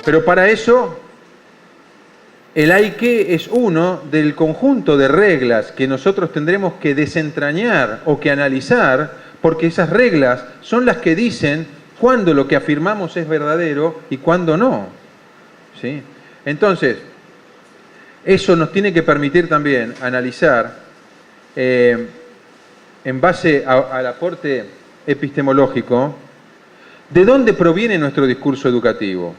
Pero para eso, el hay que es uno del conjunto de reglas que nosotros tendremos que desentrañar o que analizar, porque esas reglas son las que dicen cuándo lo que afirmamos es verdadero y cuándo no. ¿Sí? Entonces, eso nos tiene que permitir también analizar, en base al aporte epistemológico, de dónde proviene nuestro discurso educativo.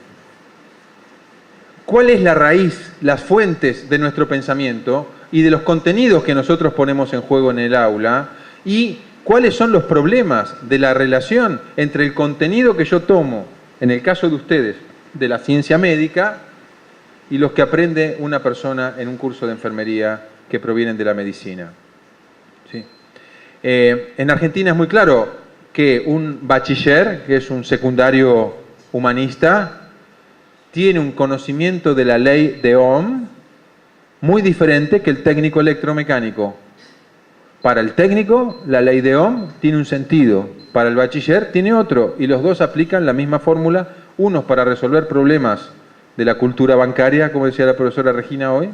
¿Cuál es la raíz, las fuentes de nuestro pensamiento y de los contenidos que nosotros ponemos en juego en el aula? ¿Y cuáles son los problemas de la relación entre el contenido que yo tomo, en el caso de ustedes, de la ciencia médica, y los que aprende una persona en un curso de enfermería que provienen de la medicina? ¿Sí? En Argentina es muy claro que un bachiller, que es un secundario humanista, tiene un conocimiento de la ley de Ohm muy diferente que el técnico electromecánico. Para el técnico, la ley de Ohm tiene un sentido, para el bachiller tiene otro, y los dos aplican la misma fórmula, unos para resolver problemas de la cultura bancaria, como decía la profesora Regina hoy,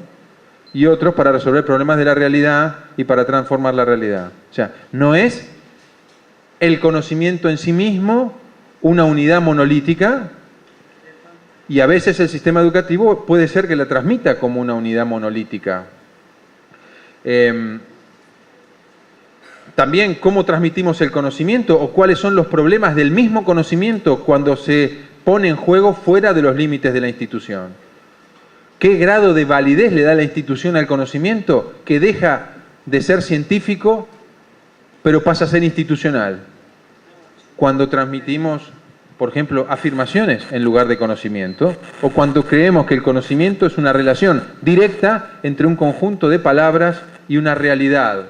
y otros para resolver problemas de la realidad y para transformar la realidad. O sea, no es el conocimiento en sí mismo una unidad monolítica, y a veces el sistema educativo puede ser que la transmita como una unidad monolítica. También cómo transmitimos el conocimiento o cuáles son los problemas del mismo conocimiento cuando se pone en juego fuera de los límites de la institución. ¿Qué grado de validez le da la institución al conocimiento que deja de ser científico pero pasa a ser institucional? Cuando transmitimos, por ejemplo, afirmaciones en lugar de conocimiento, o cuando creemos que el conocimiento es una relación directa entre un conjunto de palabras y una realidad,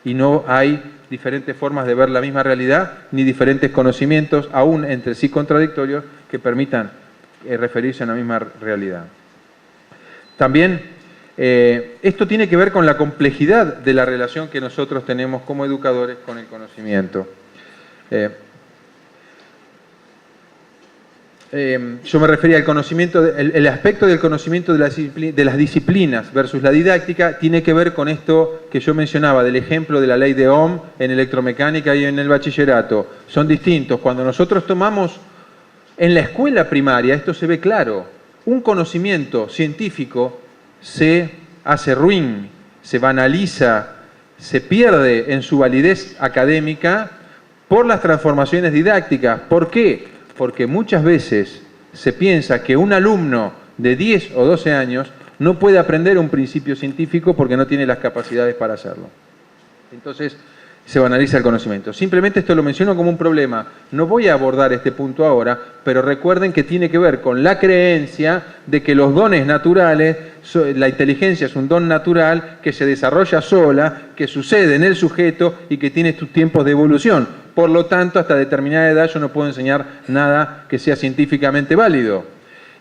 y no hay diferentes formas de ver la misma realidad, ni diferentes conocimientos, aún entre sí contradictorios, que permitan referirse a la misma realidad. También, esto tiene que ver con la complejidad de la relación que nosotros tenemos como educadores con el conocimiento. Yo me refería al conocimiento, el aspecto del conocimiento de las disciplinas versus la didáctica tiene que ver con esto que yo mencionaba, del ejemplo de la ley de Ohm en electromecánica y en el bachillerato. Son distintos. Cuando nosotros tomamos en la escuela primaria, esto se ve claro, un conocimiento científico se hace ruin, se banaliza, se pierde en su validez académica por las transformaciones didácticas. ¿Por qué? Porque muchas veces se piensa que un alumno de 10 o 12 años no puede aprender un principio científico porque no tiene las capacidades para hacerlo. Entonces se banaliza el conocimiento. Simplemente esto lo menciono como un problema. No voy a abordar este punto ahora, pero recuerden que tiene que ver con la creencia de que los dones naturales, la inteligencia es un don natural que se desarrolla sola, que sucede en el sujeto y que tiene sus tiempos de evolución. Por lo tanto, hasta determinada edad yo no puedo enseñar nada que sea científicamente válido.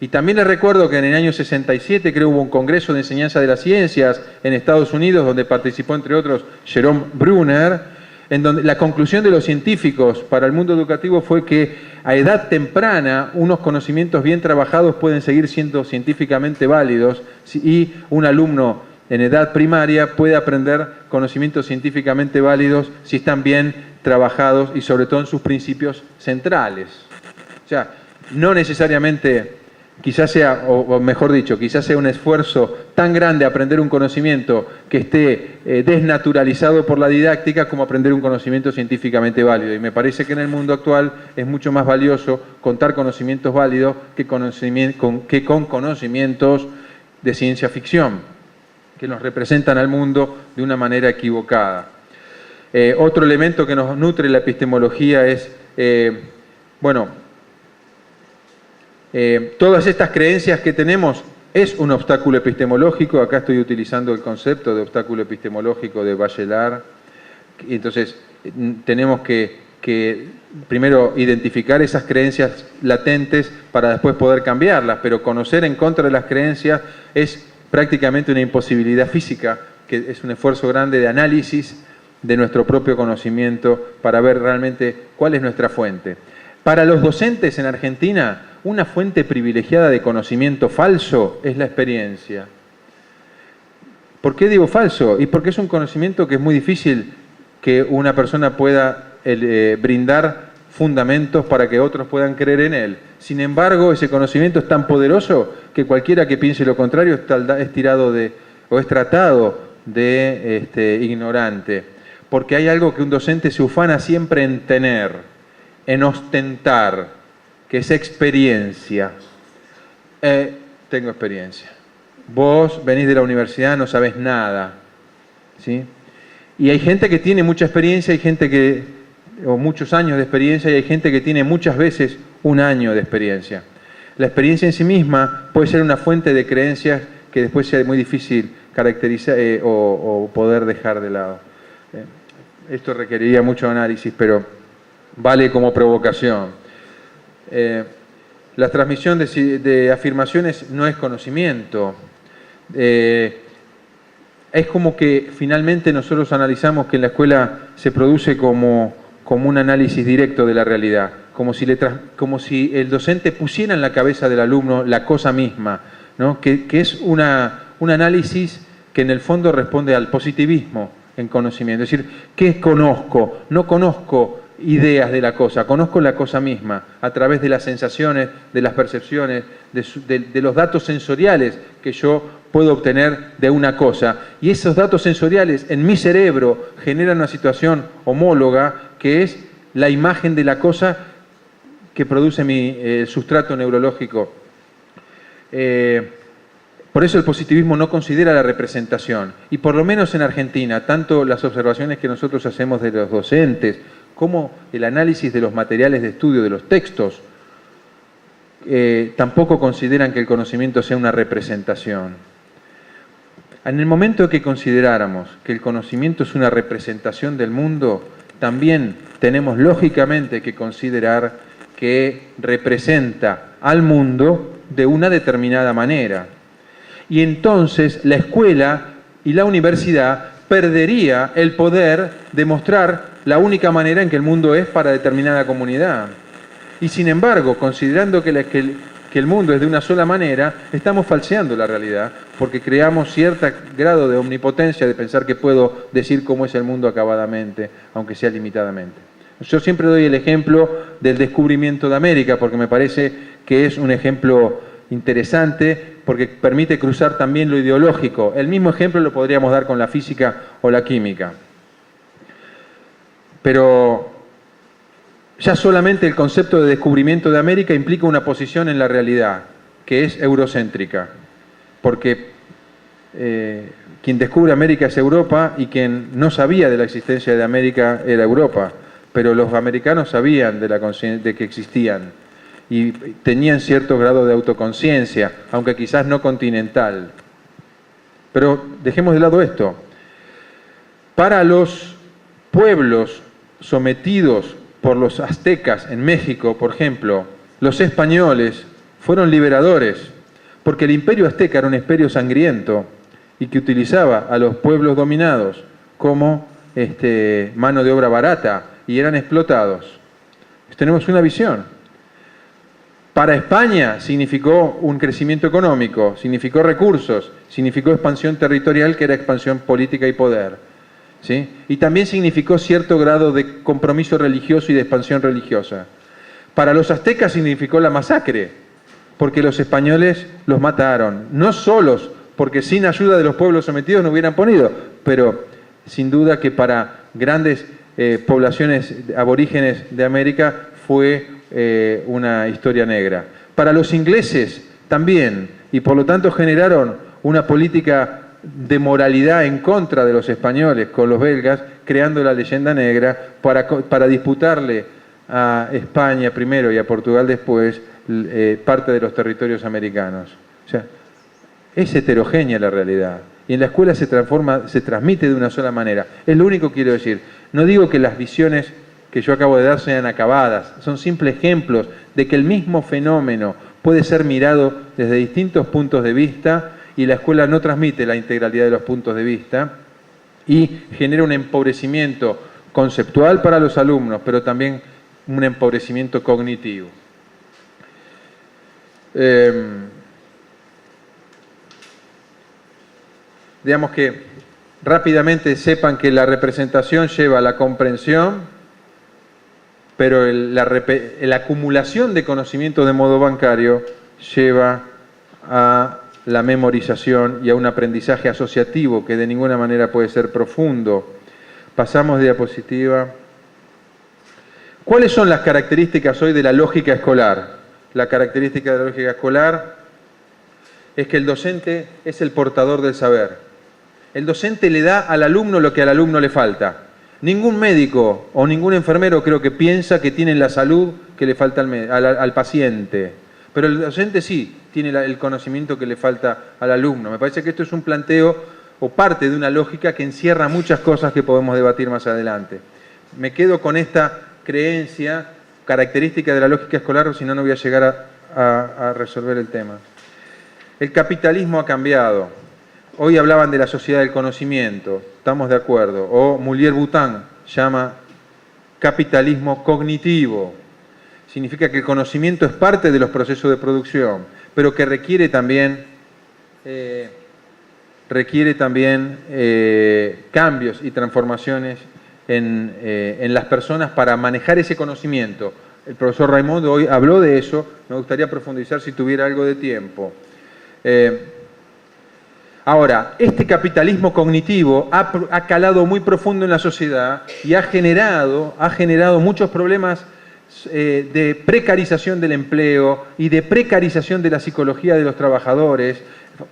Y también les recuerdo que en el año 67 creo hubo un congreso de enseñanza de las ciencias en Estados Unidos donde participó entre otros Jerome Bruner, en donde la conclusión de los científicos para el mundo educativo fue que a edad temprana unos conocimientos bien trabajados pueden seguir siendo científicamente válidos y un alumno en edad primaria puede aprender conocimientos científicamente válidos si están bien trabajados y sobre todo en sus principios centrales. O sea, no necesariamente, quizás sea, o mejor dicho, quizás sea un esfuerzo tan grande aprender un conocimiento que esté desnaturalizado por la didáctica como aprender un conocimiento científicamente válido. Y me parece que en el mundo actual es mucho más valioso contar conocimientos válidos que con conocimientos de ciencia ficción, que nos representan al mundo de una manera equivocada. Otro elemento que nos nutre la epistemología es, todas estas creencias que tenemos es un obstáculo epistemológico. Acá estoy utilizando el concepto de obstáculo epistemológico de Bachelard. Entonces, tenemos que primero identificar esas creencias latentes para después poder cambiarlas, pero conocer en contra de las creencias es prácticamente una imposibilidad física, que es un esfuerzo grande de análisis de nuestro propio conocimiento para ver realmente cuál es nuestra fuente. Para los docentes en Argentina, una fuente privilegiada de conocimiento falso es la experiencia. ¿Por qué digo falso? Y porque es un conocimiento que es muy difícil que una persona pueda brindar fundamentos para que otros puedan creer en él. Sin embargo, ese conocimiento es tan poderoso que cualquiera que piense lo contrario es tirado o es tratado de ignorante. Porque hay algo que un docente se ufana siempre en tener, en ostentar, que es experiencia. Tengo experiencia. Vos venís de la universidad, no sabés nada, ¿sí? Y hay gente que tiene mucha experiencia, hay gente o muchos años de experiencia, y hay gente que tiene muchas veces un año de experiencia. La experiencia en sí misma puede ser una fuente de creencias que después sea muy difícil caracterizar o poder dejar de lado. Esto requeriría mucho análisis, pero vale como provocación. La transmisión de afirmaciones no es conocimiento. Es como que finalmente nosotros analizamos que en la escuela se produce como un análisis directo de la realidad, como si el docente pusiera en la cabeza del alumno la cosa misma, ¿no? que es un análisis que en el fondo responde al positivismo en conocimiento. Es decir, ¿qué conozco? No conozco ideas de la cosa, conozco la cosa misma a través de las sensaciones, de las percepciones, de los datos sensoriales que yo puedo obtener de una cosa. Y esos datos sensoriales en mi cerebro generan una situación homóloga que es la imagen de la cosa que produce mi sustrato neurológico. Por eso el positivismo no considera la representación. Y por lo menos en Argentina, tanto las observaciones que nosotros hacemos de los docentes como el análisis de los materiales de estudio de los textos, tampoco consideran que el conocimiento sea una representación. En el momento que consideráramos que el conocimiento es una representación del mundo, también tenemos lógicamente que considerar que representa al mundo de una determinada manera. Y entonces la escuela y la universidad perdería el poder de mostrar la única manera en que el mundo es para determinada comunidad. Y sin embargo, considerando que el mundo es de una sola manera, estamos falseando la realidad, porque creamos cierto grado de omnipotencia de pensar que puedo decir cómo es el mundo acabadamente, aunque sea limitadamente. Yo siempre doy el ejemplo del descubrimiento de América, porque me parece que es un ejemplo interesante, porque permite cruzar también lo ideológico. El mismo ejemplo lo podríamos dar con la física o la química. Pero ya solamente el concepto de descubrimiento de América implica una posición en la realidad, que es eurocéntrica, porque quien descubre América es Europa y quien no sabía de la existencia de América era Europa, pero los americanos sabían de que existían y tenían cierto grado de autoconciencia, aunque quizás no continental. Pero dejemos de lado esto. Para los pueblos sometidos por los aztecas en México, por ejemplo, los españoles fueron liberadores, porque el imperio azteca era un imperio sangriento y que utilizaba a los pueblos dominados como mano de obra barata y eran explotados. Tenemos una visión. Para España significó un crecimiento económico, significó recursos, significó expansión territorial, que era expansión política y poder, ¿sí? Y también significó cierto grado de compromiso religioso y de expansión religiosa. Para los aztecas significó la masacre, porque los españoles los mataron, no solos, porque sin ayuda de los pueblos sometidos no hubieran podido, pero sin duda que para grandes poblaciones aborígenes de América fue una historia negra. Para los ingleses también, y por lo tanto generaron una política de moralidad en contra de los españoles con los belgas, creando la leyenda negra para disputarle a España primero y a Portugal después parte de los territorios americanos. O sea, es heterogénea la realidad. Y en la escuela se transmite de una sola manera. Es lo único que quiero decir. No digo que las visiones que yo acabo de dar sean acabadas, son simples ejemplos de que el mismo fenómeno puede ser mirado desde distintos puntos de vista y la escuela no transmite la integralidad de los puntos de vista y genera un empobrecimiento conceptual para los alumnos, pero también un empobrecimiento cognitivo. Digamos que rápidamente sepan que la representación lleva a la comprensión, pero la acumulación de conocimiento de modo bancario lleva a la memorización y a un aprendizaje asociativo que de ninguna manera puede ser profundo. Pasamos de diapositiva. ¿Cuáles son las características hoy de la lógica escolar? La característica de la lógica escolar es que el docente es el portador del saber. El docente le da al alumno lo que al alumno le falta. Ningún médico o ningún enfermero creo que piensa que tiene la salud que le falta al paciente. Pero el docente sí tiene el conocimiento que le falta al alumno. Me parece que esto es un planteo o parte de una lógica que encierra muchas cosas que podemos debatir más adelante. Me quedo con esta creencia, característica de la lógica escolar, si no, no voy a llegar a resolver el tema. El capitalismo ha cambiado. Hoy hablaban de la sociedad del conocimiento, estamos de acuerdo. O Moulier-Boutin llama capitalismo cognitivo. Significa que el conocimiento es parte de los procesos de producción, pero que requiere también cambios y transformaciones en las personas para manejar ese conocimiento. El profesor Raimondo hoy habló de eso, me gustaría profundizar si tuviera algo de tiempo. Ahora, este capitalismo cognitivo ha calado muy profundo en la sociedad y ha generado muchos problemas de precarización del empleo y de precarización de la psicología de los trabajadores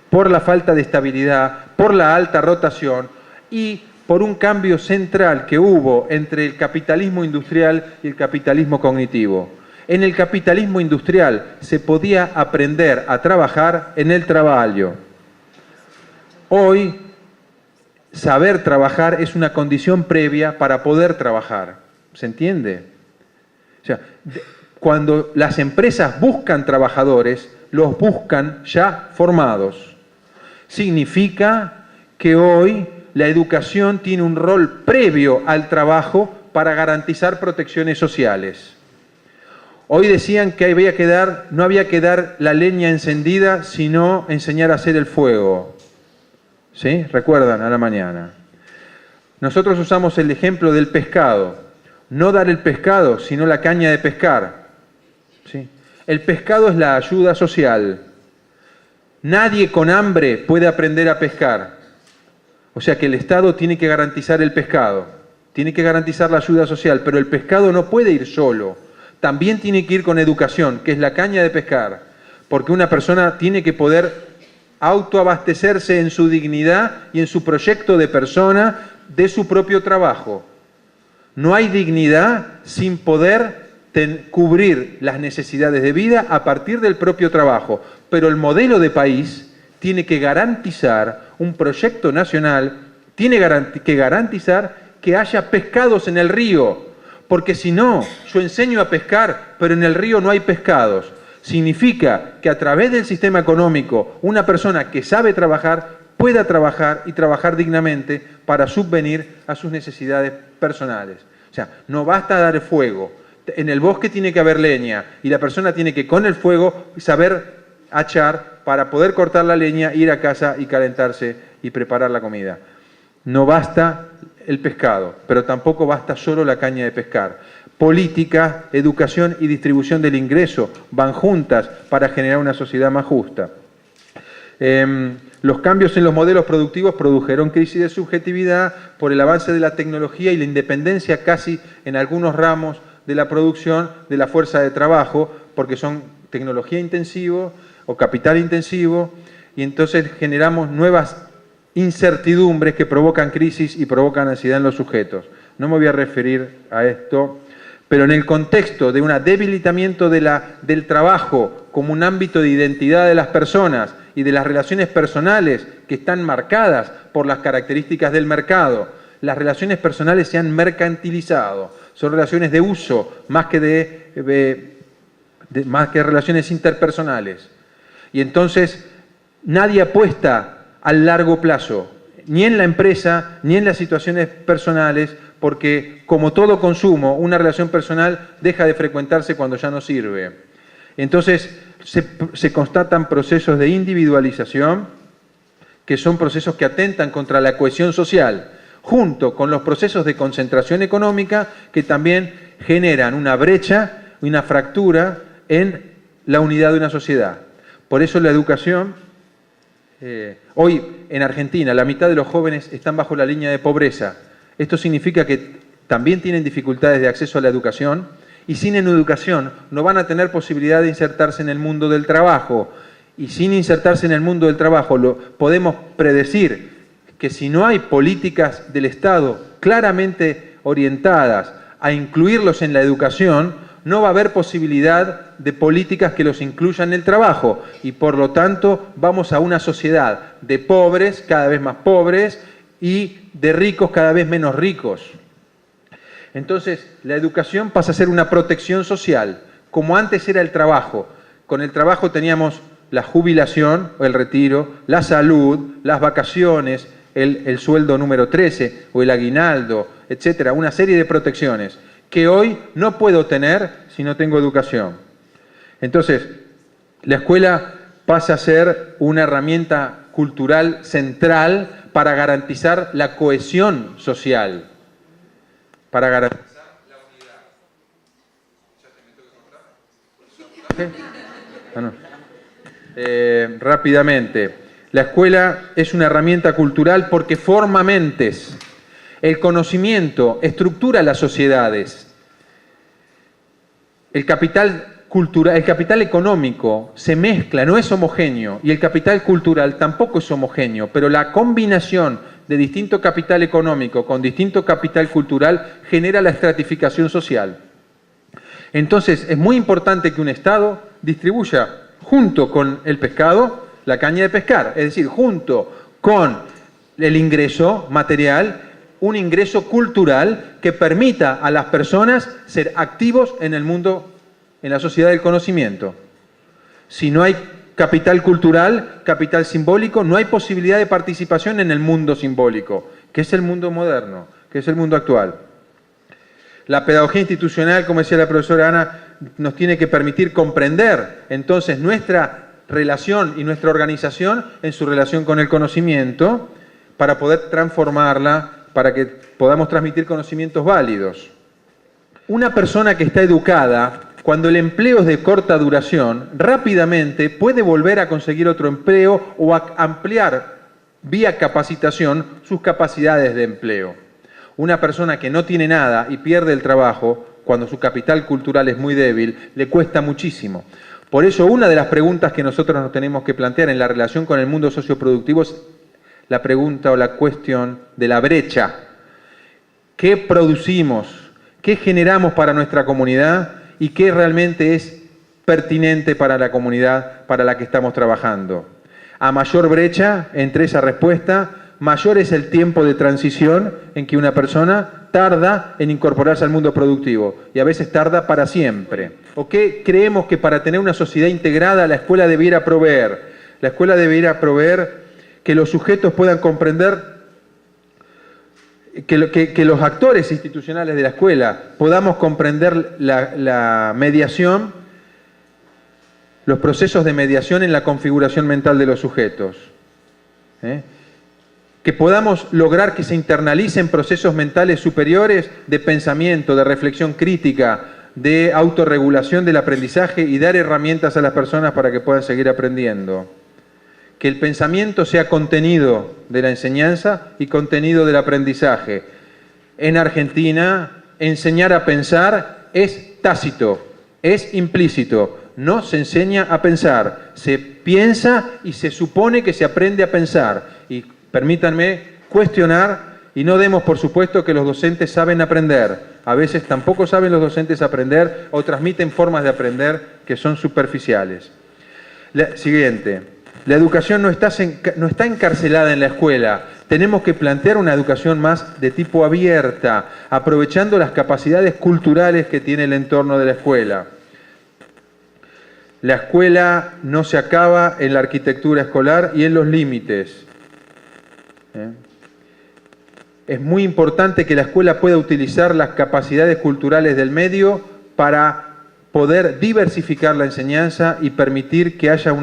por la falta de estabilidad, por la alta rotación y por un cambio central que hubo entre el capitalismo industrial y el capitalismo cognitivo. En el capitalismo industrial se podía aprender a trabajar en el trabajo. Hoy, saber trabajar es una condición previa para poder trabajar. ¿Se entiende? O sea, cuando las empresas buscan trabajadores, los buscan ya formados. Significa que hoy la educación tiene un rol previo al trabajo para garantizar protecciones sociales. Hoy decían que no había que dar la leña encendida, sino enseñar a hacer el fuego. ¿Sí? ¿Recuerdan? A la mañana. Nosotros usamos el ejemplo del pescado. No dar el pescado, sino la caña de pescar. ¿Sí? El pescado es la ayuda social. Nadie con hambre puede aprender a pescar. O sea que el Estado tiene que garantizar el pescado, tiene que garantizar la ayuda social, pero el pescado no puede ir solo. También tiene que ir con educación, que es la caña de pescar, porque una persona tiene que poder autoabastecerse en su dignidad y en su proyecto de persona de su propio trabajo. No hay dignidad sin poder cubrir las necesidades de vida a partir del propio trabajo. Pero el modelo de país tiene que garantizar un proyecto nacional, tiene que garantizar que haya pescados en el río. Porque si no, yo enseño a pescar, pero en el río no hay pescados. Significa que a través del sistema económico, una persona que sabe trabajar pueda trabajar y trabajar dignamente para subvenir a sus necesidades personales. O sea, no basta dar fuego. En el bosque tiene que haber leña y la persona tiene que con el fuego saber hachar para poder cortar la leña, ir a casa y calentarse y preparar la comida. No basta el pescado, pero tampoco basta solo la caña de pescar. Política, educación y distribución del ingreso van juntas para generar una sociedad más justa. Los cambios en los modelos productivos produjeron crisis de subjetividad por el avance de la tecnología y la independencia casi en algunos ramos de la producción de la fuerza de trabajo, porque son tecnología intensivo o capital intensivo, y entonces generamos nuevas incertidumbres que provocan crisis y provocan ansiedad en los sujetos. No me voy a referir a esto, pero en el contexto de un debilitamiento del trabajo como un ámbito de identidad de las personas y de las relaciones personales que están marcadas por las características del mercado, las relaciones personales se han mercantilizado, son relaciones de uso más que más que relaciones interpersonales. Y entonces nadie apuesta al largo plazo, ni en la empresa, ni en las situaciones personales, porque como todo consumo, una relación personal deja de frecuentarse cuando ya no sirve. Entonces, se constatan procesos de individualización, que son procesos que atentan contra la cohesión social, junto con los procesos de concentración económica que también generan una brecha, una fractura en la unidad de una sociedad. Por eso la educación, hoy en Argentina, la mitad de los jóvenes están bajo la línea de pobreza. Esto significa que también tienen dificultades de acceso a la educación y sin educación no van a tener posibilidad de insertarse en el mundo del trabajo. Y sin insertarse en el mundo del trabajo, podemos predecir que si no hay políticas del Estado claramente orientadas a incluirlos en la educación, no va a haber posibilidad de políticas que los incluyan en el trabajo. Y por lo tanto vamos a una sociedad de pobres, cada vez más pobres, y de ricos cada vez menos ricos. Entonces, la educación pasa a ser una protección social, como antes era el trabajo. Con el trabajo teníamos la jubilación o el retiro, la salud, las vacaciones, el sueldo número 13 o el aguinaldo, etcétera, una serie de protecciones que hoy no puedo tener si no tengo educación. Entonces, la escuela pasa a ser una herramienta cultural central para garantizar la cohesión social, para garantizar la unidad. ¿Ya te meto que contar? Ah, no. Rápidamente, la escuela es una herramienta cultural porque forma mentes. El conocimiento estructura las sociedades. El capital cultural, el capital económico se mezcla, no es homogéneo, y el capital cultural tampoco es homogéneo, pero la combinación de distinto capital económico con distinto capital cultural genera la estratificación social. Entonces, es muy importante que un Estado distribuya junto con el pescado, la caña de pescar, es decir, junto con el ingreso material, un ingreso cultural que permita a las personas ser activos en el mundo, en la sociedad del conocimiento. Si no hay capital cultural, capital simbólico, no hay posibilidad de participación en el mundo simbólico, que es el mundo moderno, que es el mundo actual. La pedagogía institucional, como decía la profesora Ana, nos tiene que permitir comprender entonces nuestra relación y nuestra organización en su relación con el conocimiento para poder transformarla, para que podamos transmitir conocimientos válidos. Una persona que está educada, cuando el empleo es de corta duración, rápidamente puede volver a conseguir otro empleo o a ampliar vía capacitación sus capacidades de empleo. Una persona que no tiene nada y pierde el trabajo, cuando su capital cultural es muy débil, le cuesta muchísimo. Por eso, una de las preguntas que nosotros nos tenemos que plantear en la relación con el mundo socioproductivo es la pregunta o la cuestión de la brecha. ¿Qué producimos? ¿Qué generamos para nuestra comunidad? ¿Y qué realmente es pertinente para la comunidad para la que estamos trabajando? A mayor brecha entre esa respuesta, mayor es el tiempo de transición en que una persona tarda en incorporarse al mundo productivo y a veces tarda para siempre. ¿O qué creemos que para tener una sociedad integrada la escuela debiera proveer? La escuela debiera proveer que los sujetos puedan comprender, que los actores institucionales de la escuela podamos comprender la mediación, los procesos de mediación en la configuración mental de los sujetos. Que podamos lograr que se internalicen procesos mentales superiores de pensamiento, de reflexión crítica, de autorregulación del aprendizaje y dar herramientas a las personas para que puedan seguir aprendiendo. Que el pensamiento sea contenido de la enseñanza y contenido del aprendizaje. En Argentina, enseñar a pensar es tácito, es implícito. No se enseña a pensar, se piensa y se supone que se aprende a pensar. Y permítanme cuestionar, y no demos por supuesto que los docentes saben aprender. A veces tampoco saben los docentes aprender o transmiten formas de aprender que son superficiales. Siguiente. La educación no está encarcelada en la escuela. Tenemos que plantear una educación más de tipo abierta, aprovechando las capacidades culturales que tiene el entorno de la escuela. La escuela no se acaba en la arquitectura escolar y en los límites. Es muy importante que la escuela pueda utilizar las capacidades culturales del medio para poder diversificar la enseñanza y permitir que haya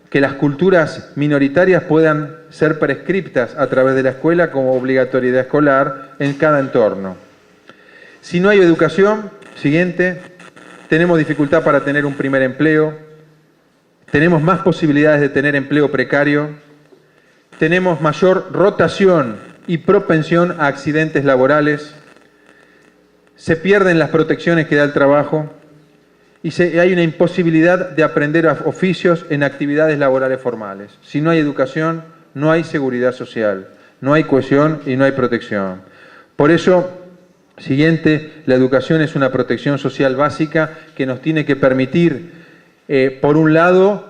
que las culturas minoritarias puedan ser prescriptas a través de la escuela como obligatoriedad escolar en cada entorno. Si no hay educación, siguiente, tenemos dificultad para tener un primer empleo, tenemos más posibilidades de tener empleo precario, tenemos mayor rotación y propensión a accidentes laborales, se pierden las protecciones que da el trabajo y hay una imposibilidad de aprender oficios en actividades laborales formales. Si no hay educación, no hay seguridad social, no hay cohesión y no hay protección. Por eso, siguiente, la educación es una protección social básica que nos tiene que permitir, por un lado,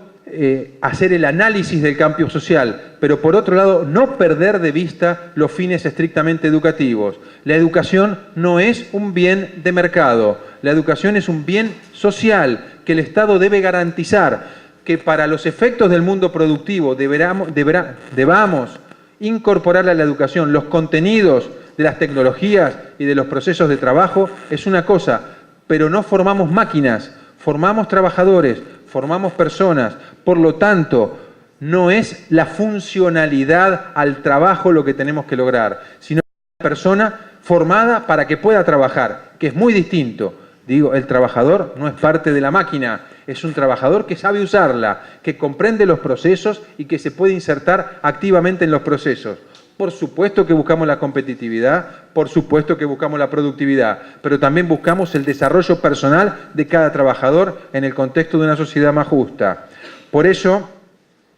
hacer el análisis del cambio social, pero por otro lado, no perder de vista los fines estrictamente educativos. La educación no es un bien de mercado, la educación es un bien social que el Estado debe garantizar, que para los efectos del mundo productivo debamos incorporar a la educación los contenidos de las tecnologías y de los procesos de trabajo, es una cosa, pero no formamos máquinas, formamos trabajadores, formamos personas, por lo tanto, no es la funcionalidad al trabajo lo que tenemos que lograr, sino una persona formada para que pueda trabajar, que es muy distinto. Digo, el trabajador no es parte de la máquina, es un trabajador que sabe usarla, que comprende los procesos y que se puede insertar activamente en los procesos. Por supuesto que buscamos la competitividad, por supuesto que buscamos la productividad, pero también buscamos el desarrollo personal de cada trabajador en el contexto de una sociedad más justa. Por eso,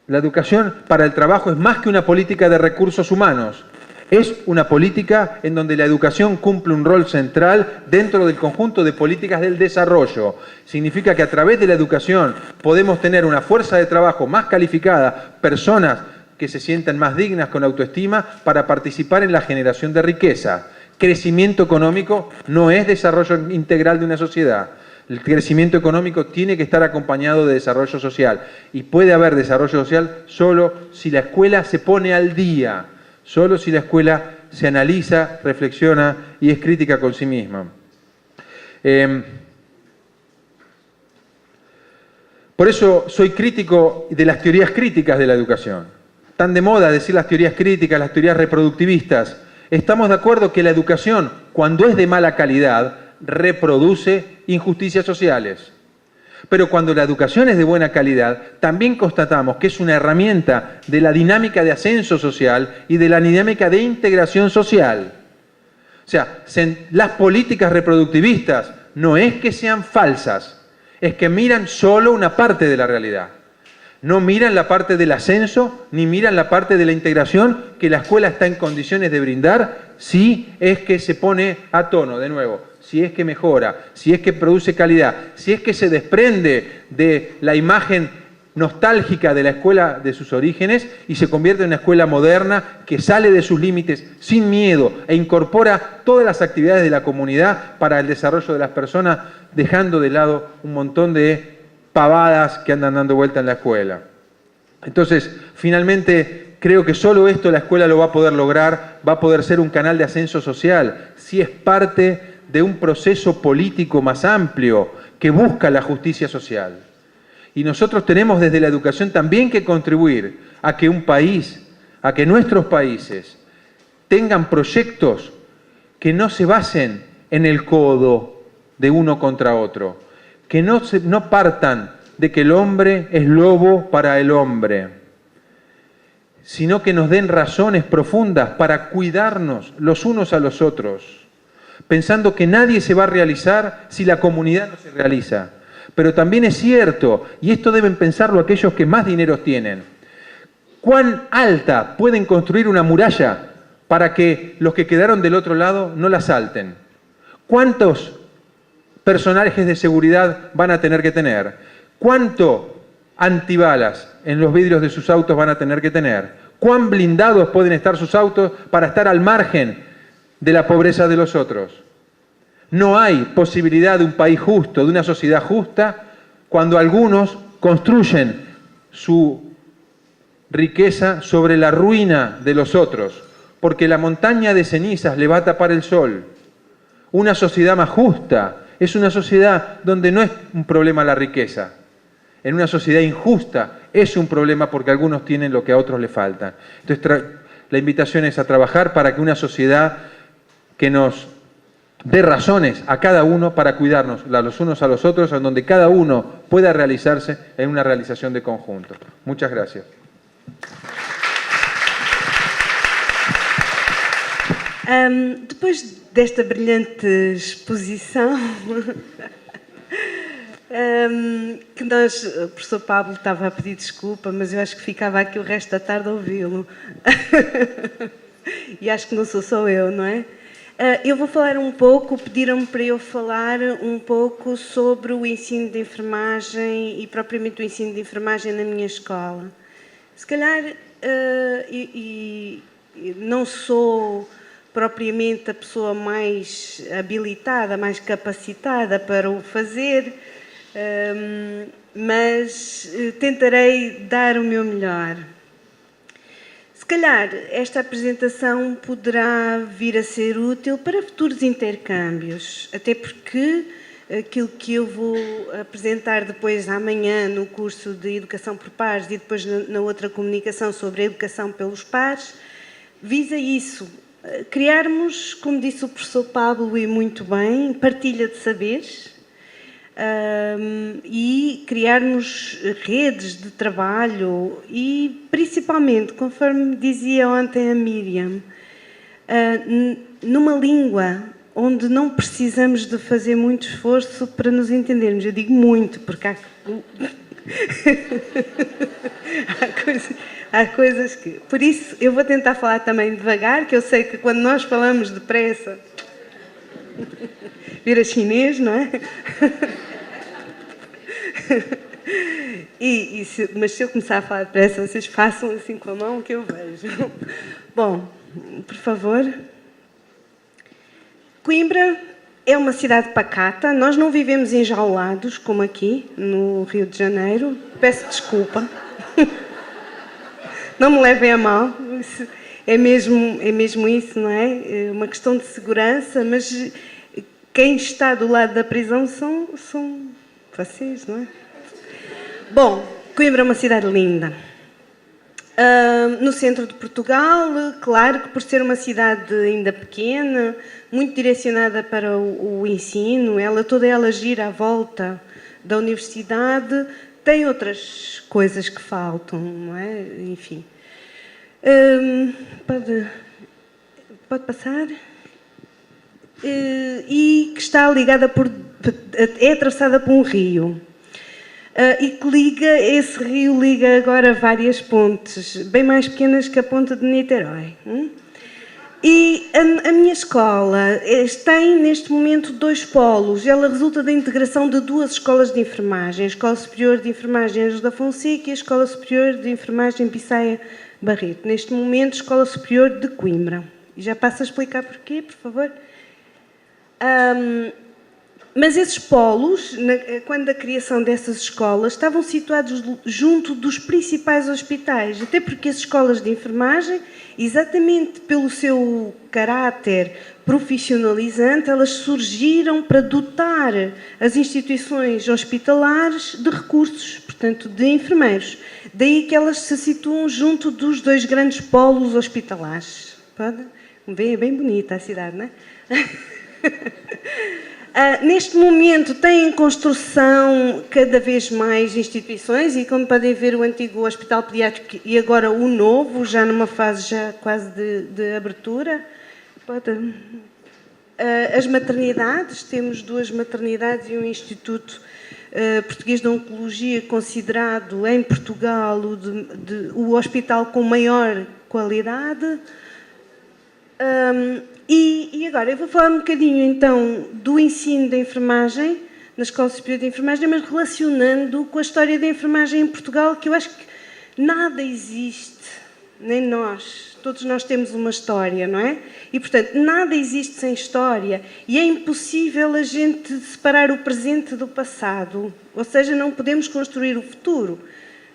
la educación para el trabajo es más que una política de recursos humanos, es una política en donde la educación cumple un rol central dentro del conjunto de políticas del desarrollo. Significa que a través de la educación podemos tener una fuerza de trabajo más calificada, personas que se sientan más dignas con autoestima para participar en la generación de riqueza. Crecimiento económico no es desarrollo integral de una sociedad. El crecimiento económico tiene que estar acompañado de desarrollo social. Y puede haber desarrollo social solo si la escuela se pone al día, solo si la escuela se analiza, reflexiona y es crítica con sí misma. Por eso soy crítico de las teorías críticas de la educación. Tan de moda decir las teorías críticas, las teorías reproductivistas. Estamos de acuerdo que la educación, cuando es de mala calidad, reproduce injusticias sociales. Pero cuando la educación es de buena calidad, también constatamos que es una herramienta de la dinámica de ascenso social y de la dinámica de integración social. O sea, las políticas reproductivistas no es que sean falsas, es que miran solo una parte de la realidad. No miran la parte del ascenso, ni miran la parte de la integración que la escuela está en condiciones de brindar si es que se pone a tono, de nuevo, si es que mejora, si es que produce calidad, si es que se desprende de la imagen nostálgica de la escuela de sus orígenes y se convierte en una escuela moderna que sale de sus límites sin miedo e incorpora todas las actividades de la comunidad para el desarrollo de las personas, dejando de lado un montón de pavadas que andan dando vuelta en la escuela. Entonces, finalmente, creo que solo esto la escuela lo va a poder lograr, va a poder ser un canal de ascenso social, si es parte de un proceso político más amplio que busca la justicia social. Y nosotros tenemos desde la educación también que contribuir a que un país, a que nuestros países tengan proyectos que no se basen en el codo de uno contra otro, que no partan de que el hombre es lobo para el hombre, sino que nos den razones profundas para cuidarnos los unos a los otros, pensando que nadie se va a realizar si la comunidad no se realiza. Pero también es cierto, y esto deben pensarlo aquellos que más dinero tienen, ¿cuán alta pueden construir una muralla para que los que quedaron del otro lado no la salten? ¿Cuántos personajes de seguridad van a tener que tener? ¿Cuánto antibalas en los vidrios de sus autos van a tener que tener? ¿Cuán blindados pueden estar sus autos para estar al margen de la pobreza de los otros? No hay posibilidad de un país justo, de una sociedad justa, cuando algunos construyen su riqueza sobre la ruina de los otros, porque la montaña de cenizas le va a tapar el sol. Una sociedad más justa es una sociedad donde no es un problema la riqueza. En una sociedad injusta es un problema porque algunos tienen lo que a otros les falta. Entonces, la invitación es a trabajar para que una sociedad que nos dé razones a cada uno para cuidarnos los unos a los otros, en donde cada uno pueda realizarse en una realización de conjunto. Muchas gracias. Depois desta brilhante exposição, que nós, o professor Pablo estava a pedir desculpa, mas eu acho que ficava aqui o resto da tarde a ouvi-lo. E acho que não sou só eu, não é? Eu vou falar um pouco, pediram-me para eu falar um pouco sobre o ensino de enfermagem e propriamente o ensino de enfermagem na minha escola. Se calhar, não sou propriamente a pessoa mais habilitada, mais capacitada para o fazer, mas tentarei dar o meu melhor. Se calhar esta apresentação poderá vir a ser útil para futuros intercâmbios, até porque aquilo que eu vou apresentar depois amanhã no curso de Educação por Pares e depois na outra comunicação sobre a educação pelos pares, visa isso, criarmos, como disse o professor Pablo e muito bem, partilha de saberes, e criarmos redes de trabalho e, principalmente, conforme dizia ontem a Miriam, numa língua onde não precisamos de fazer muito esforço para nos entendermos. Eu digo muito, porque há coisas que... Por isso, eu vou tentar falar também devagar, que eu sei que quando nós falamos depressa, vira chinês, não é? Mas se eu começar a falar depressa, vocês façam assim com a mão que eu vejo. Bom, por favor. Coimbra é uma cidade pacata. Nós não vivemos enjaulados, como aqui, no Rio de Janeiro. Peço desculpa. Não me levem a mal. É mesmo isso, não é? É uma questão de segurança, mas quem está do lado da prisão são vocês, não é? Bom, Coimbra é uma cidade linda. No centro de Portugal, claro que por ser uma cidade ainda pequena, muito direcionada para o ensino, toda ela gira à volta da universidade, tem outras coisas que faltam, não é? Enfim. Pode passar? E que está ligada é atravessada por um rio. E que esse rio liga agora várias pontes, bem mais pequenas que a ponte de Niterói. E a minha escola tem neste momento 2 polos. Ela resulta da integração de 2 escolas de enfermagem, a Escola Superior de Enfermagem Ângelo da Fonseca e a Escola Superior de Enfermagem Bissaia Barreto. Neste momento, Escola Superior de Coimbra. E já passo a explicar porquê, por favor. Mas esses polos, quando a criação dessas escolas, estavam situados junto dos principais hospitais, até porque as escolas de enfermagem, exatamente pelo seu caráter profissionalizante, elas surgiram para dotar as instituições hospitalares de recursos, portanto, de enfermeiros. Daí que elas se situam junto dos 2 grandes polos hospitalares. Pode ver, é bem bonita a cidade, não é? Neste momento tem em construção cada vez mais instituições e, como podem ver, o antigo Hospital Pediátrico e agora o novo, já numa fase já quase de abertura. As maternidades, temos 2 maternidades e um Instituto Português de Oncologia, considerado em Portugal o hospital com maior qualidade. E agora eu vou falar um bocadinho então do ensino da enfermagem na Escola Superior de Enfermagem, mas relacionando com a história da enfermagem em Portugal, que eu acho que nada existe, nem nós. Todos nós temos uma história, não é? E, portanto, nada existe sem história. E é impossível a gente separar o presente do passado. Ou seja, não podemos construir o futuro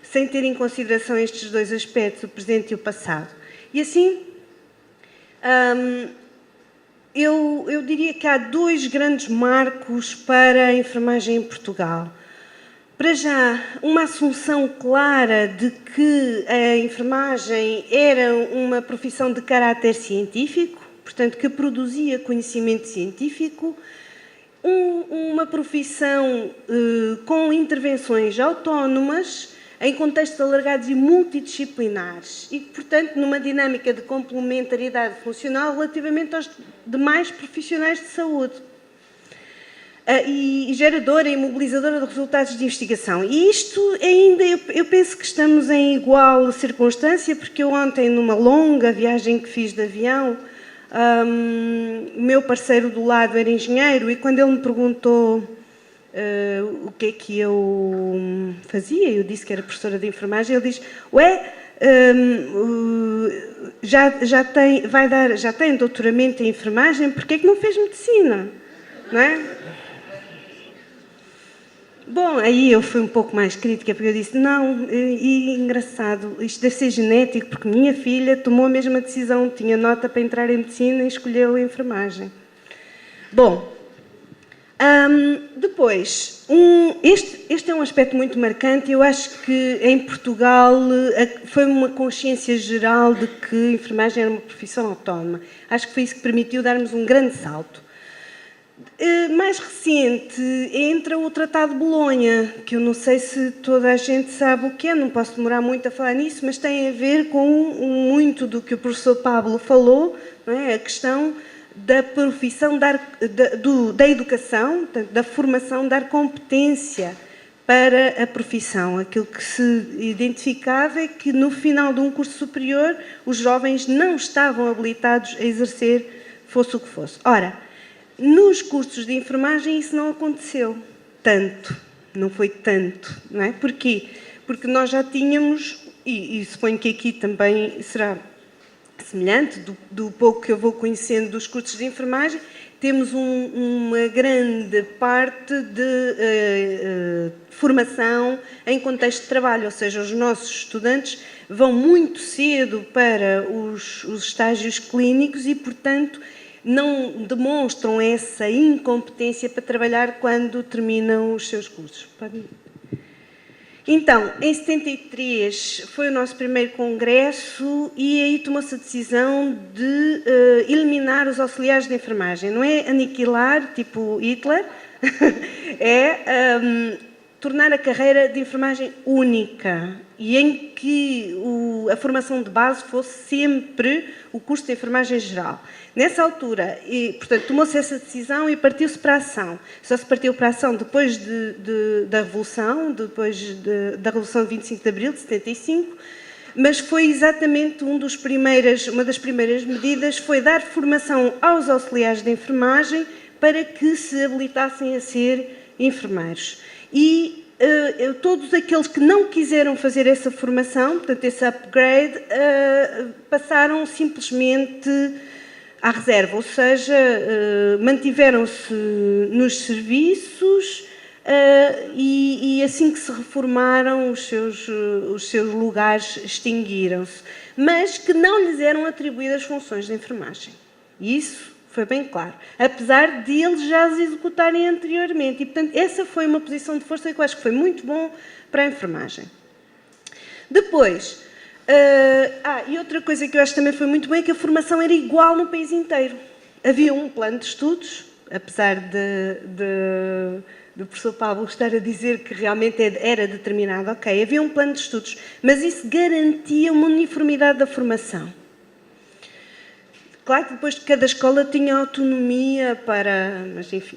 sem ter em consideração estes 2 aspectos, o presente e o passado. E assim... eu diria que há dois grandes marcos para a enfermagem em Portugal. Para já, uma assunção clara de que a enfermagem era uma profissão de caráter científico, portanto, que produzia conhecimento científico, uma profissão com intervenções autónomas, em contextos alargados e multidisciplinares e, portanto, numa dinâmica de complementaridade funcional relativamente aos demais profissionais de saúde. E geradora e mobilizadora de resultados de investigação. E isto ainda, eu penso que estamos em igual circunstância, porque eu ontem, numa longa viagem que fiz de avião, o meu parceiro do lado era engenheiro e quando ele me perguntou o que é que eu fazia, eu disse que era professora de enfermagem, ele diz, já tem doutoramento em enfermagem, porque é que não fez medicina? Não é? Bom, aí eu fui um pouco mais crítica, porque eu disse, não, e engraçado, isto deve ser genético, porque minha filha tomou a mesma decisão, tinha nota para entrar em medicina e escolheu a enfermagem. Bom, depois, este é um aspecto muito marcante, eu acho que em Portugal foi uma consciência geral de que a enfermagem era uma profissão autónoma. Acho que foi isso que permitiu darmos um grande salto. Mais recente entra o Tratado de Bolonha, que eu não sei se toda a gente sabe o que é, não posso demorar muito a falar nisso, mas tem a ver com muito do que o professor Pablo falou, não é? A questão da profissão, da educação, da formação, dar competência para a profissão. Aquilo que se identificava é que no final de um curso superior os jovens não estavam habilitados a exercer, fosse o que fosse. Ora, nos cursos de enfermagem isso não aconteceu tanto, não foi tanto, não é? Porquê? Porque nós já tínhamos, e suponho que aqui também será semelhante, do pouco que eu vou conhecendo dos cursos de enfermagem, temos uma grande parte de formação em contexto de trabalho, ou seja, os nossos estudantes vão muito cedo para os estágios clínicos e, portanto, não demonstram essa incompetência para trabalhar quando terminam os seus cursos. Então, em 73 foi o nosso primeiro congresso e aí tomou-se a decisão de eliminar os auxiliares de enfermagem. Não é aniquilar, tipo Hitler, é tornar a carreira de enfermagem única e em que a formação de base fosse sempre o curso de enfermagem geral. Nessa altura, portanto, tomou-se essa decisão e partiu-se para a ação. Só se partiu para a ação depois da Revolução, da Revolução de 25 de Abril de 75, mas foi exatamente uma das primeiras medidas foi dar formação aos auxiliares de enfermagem para que se habilitassem a ser enfermeiros. E todos aqueles que não quiseram fazer essa formação, portanto, esse upgrade, passaram simplesmente à reserva, ou seja, mantiveram-se nos serviços e assim que se reformaram os seus lugares extinguiram-se, mas que não lhes eram atribuídas funções de enfermagem. E isso foi bem claro, apesar de eles já as executarem anteriormente. E, portanto, essa foi uma posição de força que eu acho que foi muito bom para a enfermagem. Depois, e outra coisa que eu acho que também foi muito bem é que a formação era igual no país inteiro. Havia um plano de estudos, apesar do professor Pablo estar a dizer que realmente era determinado, ok, havia um plano de estudos, mas isso garantia uma uniformidade da formação. Claro que depois cada escola tinha autonomia para... mas enfim.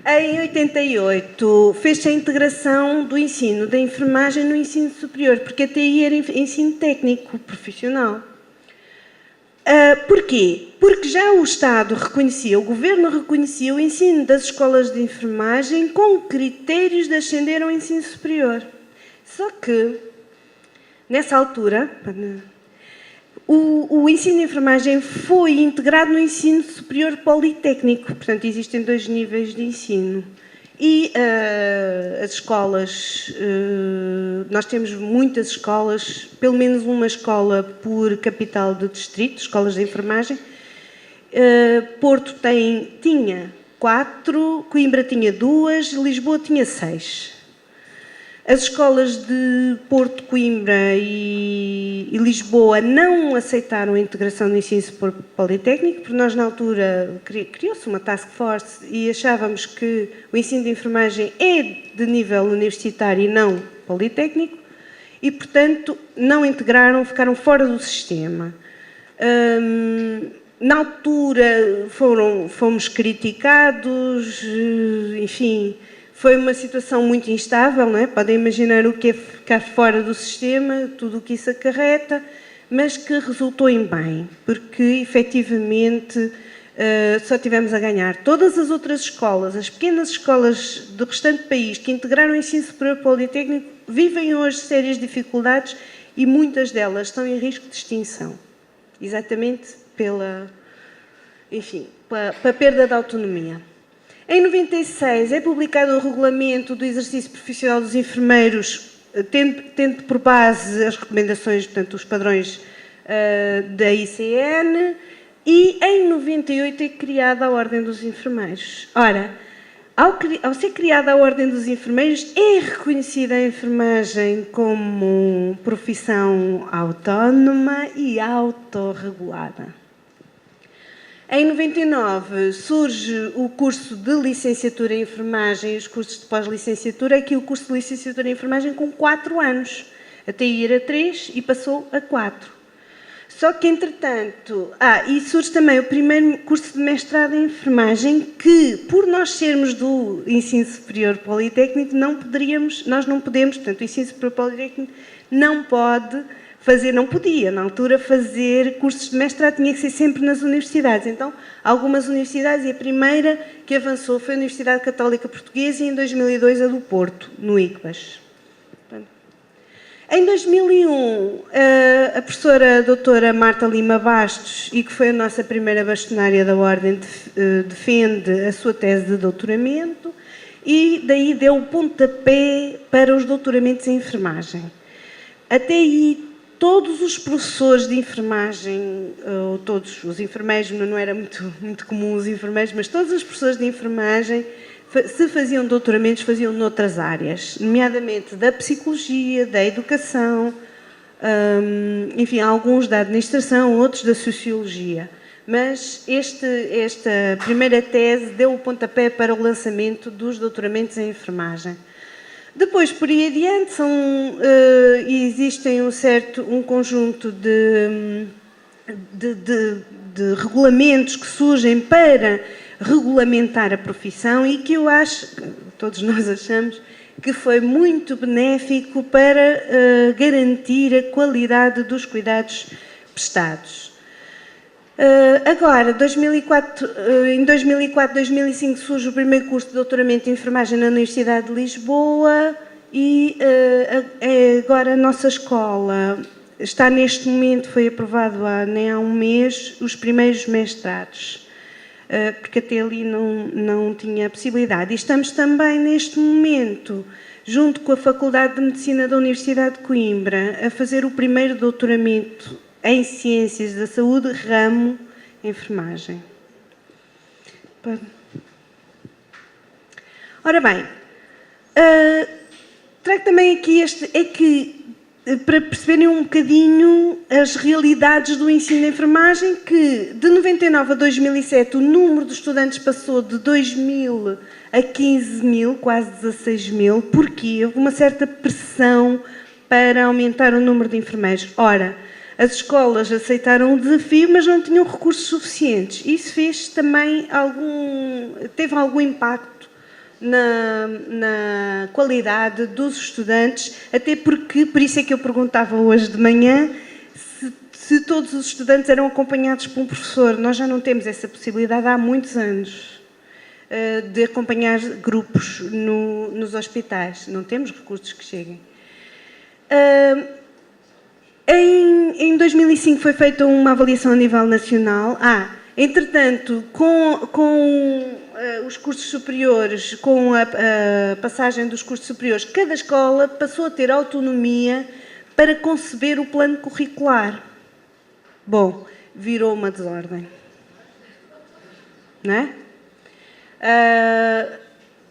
Em 88 fez-se a integração do ensino da enfermagem no ensino superior, porque até aí era ensino técnico, profissional. Porquê? Porque já o Estado reconhecia, o Governo reconhecia o ensino das escolas de enfermagem com critérios de ascender ao ensino superior. Só que, nessa altura... O ensino de enfermagem foi integrado no ensino superior politécnico, portanto, existem 2 níveis de ensino. E as escolas, nós temos muitas escolas, pelo menos uma escola por capital de distrito, escolas de enfermagem, Porto tinha 4, Coimbra tinha 2, Lisboa tinha 6. As escolas de Porto, Coimbra e Lisboa não aceitaram a integração do ensino superior politécnico, porque nós, na altura, criou-se uma task force e achávamos que o ensino de enfermagem é de nível universitário e não politécnico, e, portanto, não integraram, ficaram fora do sistema. Na altura fomos criticados, enfim, foi uma situação muito instável, não é? Podem imaginar o que é ficar fora do sistema, tudo o que isso acarreta, mas que resultou em bem, porque efetivamente só tivemos a ganhar. Todas as outras escolas, as pequenas escolas do restante país que integraram o ensino superior politécnico, vivem hoje sérias dificuldades e muitas delas estão em risco de extinção. Exatamente pela perda de autonomia. Em 96 é publicado o regulamento do exercício profissional dos enfermeiros, tendo por base as recomendações, portanto, os padrões da ICN, e em 98 é criada a Ordem dos Enfermeiros. Ora, ao ser criada a Ordem dos Enfermeiros, é reconhecida a enfermagem como profissão autónoma e autorregulada. Em 99 surge o curso de licenciatura em enfermagem e os cursos de pós-licenciatura, aqui o curso de licenciatura em enfermagem com 4 anos. Até aí era 3 e passou a 4. Só que, entretanto... e surge também o primeiro curso de mestrado em enfermagem que, por nós sermos do ensino superior politécnico, nós não podemos, portanto, o ensino superior politécnico não podia, na altura, fazer cursos de mestrado, tinha que ser sempre nas universidades. Então, algumas universidades, e a primeira que avançou foi a Universidade Católica Portuguesa e, em 2002, a do Porto, no ICBAS. Em 2001, a professora doutora Marta Lima Bastos, e que foi a nossa primeira bastonária da Ordem, defende a sua tese de doutoramento e daí deu o pontapé para os doutoramentos em enfermagem. Até aí, todos os professores de enfermagem, ou todos os enfermeiros, não era muito comum os enfermeiros, mas todos os professores de enfermagem, se faziam doutoramentos, faziam noutras áreas, nomeadamente da psicologia, da educação, enfim, alguns da administração, outros da sociologia. Mas esta primeira tese deu o pontapé para o lançamento dos doutoramentos em enfermagem. Depois, por aí adiante, existem um conjunto de regulamentos que surgem para regulamentar a profissão e que eu acho, todos nós achamos, que foi muito benéfico para garantir a qualidade dos cuidados prestados. Agora, em 2004, 2005 surge o primeiro curso de doutoramento em enfermagem na Universidade de Lisboa e agora a nossa escola está neste momento, foi aprovado nem há um mês, os primeiros mestrados, porque até ali não tinha possibilidade. E estamos também neste momento, junto com a Faculdade de Medicina da Universidade de Coimbra, a fazer o primeiro doutoramento em Ciências da Saúde, ramo Enfermagem. Ora bem, trago também aqui para perceberem um bocadinho as realidades do ensino de enfermagem, que de 99 a 2007 o número de estudantes passou de 2.000 a 15.000, quase 16.000. Porquê? Houve uma certa pressão para aumentar o número de enfermeiros. Ora, as escolas aceitaram o desafio, mas não tinham recursos suficientes. Isso teve algum impacto na qualidade dos estudantes, até porque, por isso é que eu perguntava hoje de manhã, se todos os estudantes eram acompanhados por um professor. Nós já não temos essa possibilidade há muitos anos, de acompanhar grupos nos hospitais. Não temos recursos que cheguem. Em 2005 foi feita uma avaliação a nível nacional. Entretanto, com os cursos superiores, com a passagem dos cursos superiores, cada escola passou a ter autonomia para conceber o plano curricular. Bom, virou uma desordem. não é?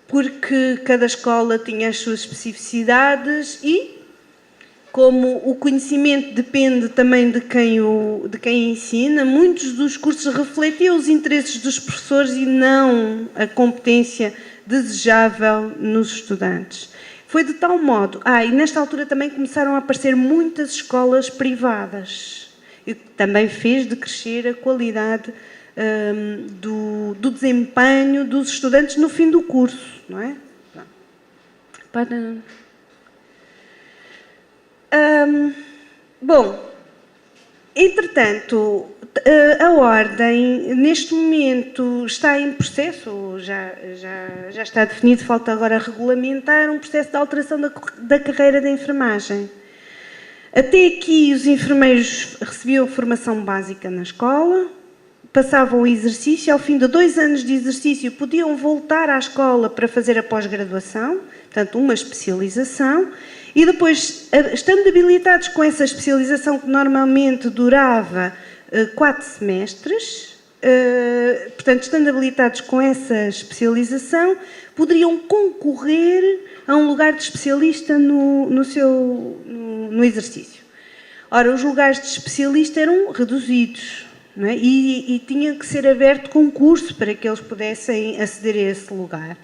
Porque cada escola tinha as suas especificidades e, como o conhecimento depende também de quem ensina, muitos dos cursos refletiam os interesses dos professores e não a competência desejável nos estudantes. Foi de tal modo... e nesta altura também começaram a aparecer muitas escolas privadas, e que também fez decrescer a qualidade do desempenho dos estudantes no fim do curso, não é? Bom, entretanto, a Ordem, neste momento, está em processo, já está definido, falta agora regulamentar um processo de alteração da carreira de enfermagem. Até aqui, os enfermeiros recebiam formação básica na escola, passavam o exercício, ao fim de 2 anos de exercício, podiam voltar à escola para fazer a pós-graduação, portanto, uma especialização, e depois, estando habilitados com essa especialização que normalmente durava 4 semestres, portanto, estando habilitados com essa especialização, poderiam concorrer a um lugar de especialista no exercício. Ora, os lugares de especialista eram reduzidos, não é? E tinha que ser aberto concurso para que eles pudessem aceder a esse lugar.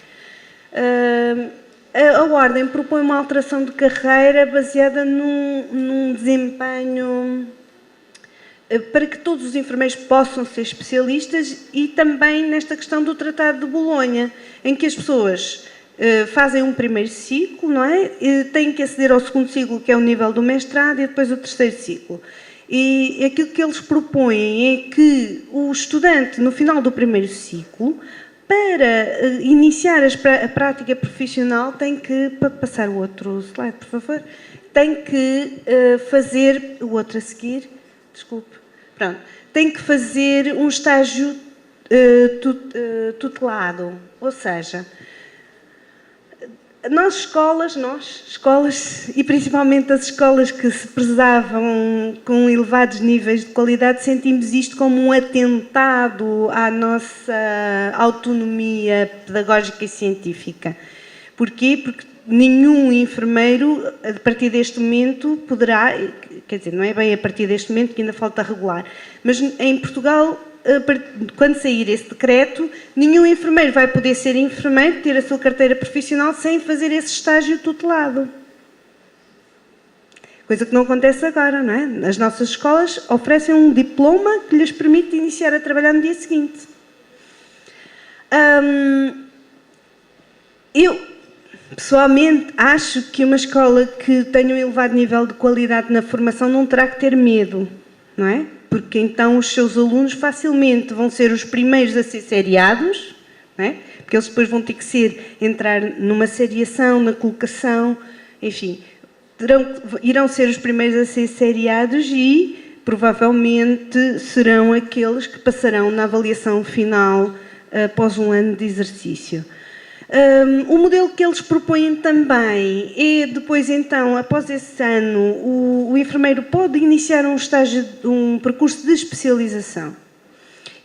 A Ordem propõe uma alteração de carreira baseada num desempenho para que todos os enfermeiros possam ser especialistas e também nesta questão do Tratado de Bolonha, em que as pessoas fazem um primeiro ciclo, não é? E têm que aceder ao segundo ciclo, que é o nível do mestrado, e depois o terceiro ciclo. E aquilo que eles propõem é que o estudante, no final do primeiro ciclo, para iniciar a prática profissional, tem que... Pode passar o outro slide, por favor? Tem que fazer... O outro a seguir... Desculpe. Pronto. Tem que fazer um estágio tutelado. Ou seja, escolas, e principalmente as escolas que se prezavam com elevados níveis de qualidade, sentimos isto como um atentado à nossa autonomia pedagógica e científica. Porquê? Porque nenhum enfermeiro, a partir deste momento, poderá... Quer dizer, não é bem a partir deste momento, que ainda falta regular, mas em Portugal, quando sair esse decreto, nenhum enfermeiro vai poder ser enfermeiro, ter a sua carteira profissional sem fazer esse estágio tutelado. Coisa que não acontece agora, não é? As nossas escolas oferecem um diploma que lhes permite iniciar a trabalhar no dia seguinte. Eu, pessoalmente, acho que uma escola que tenha um elevado nível de qualidade na formação não terá que ter medo, não é? Porque então os seus alunos facilmente vão ser os primeiros a ser seriados, não é? Porque eles depois vão ter que entrar numa seriação, na colocação, enfim, irão ser os primeiros a ser seriados e provavelmente serão aqueles que passarão na avaliação final após um ano de exercício. O modelo que eles propõem também é, depois então, após esse ano, o enfermeiro pode iniciar um percurso de especialização.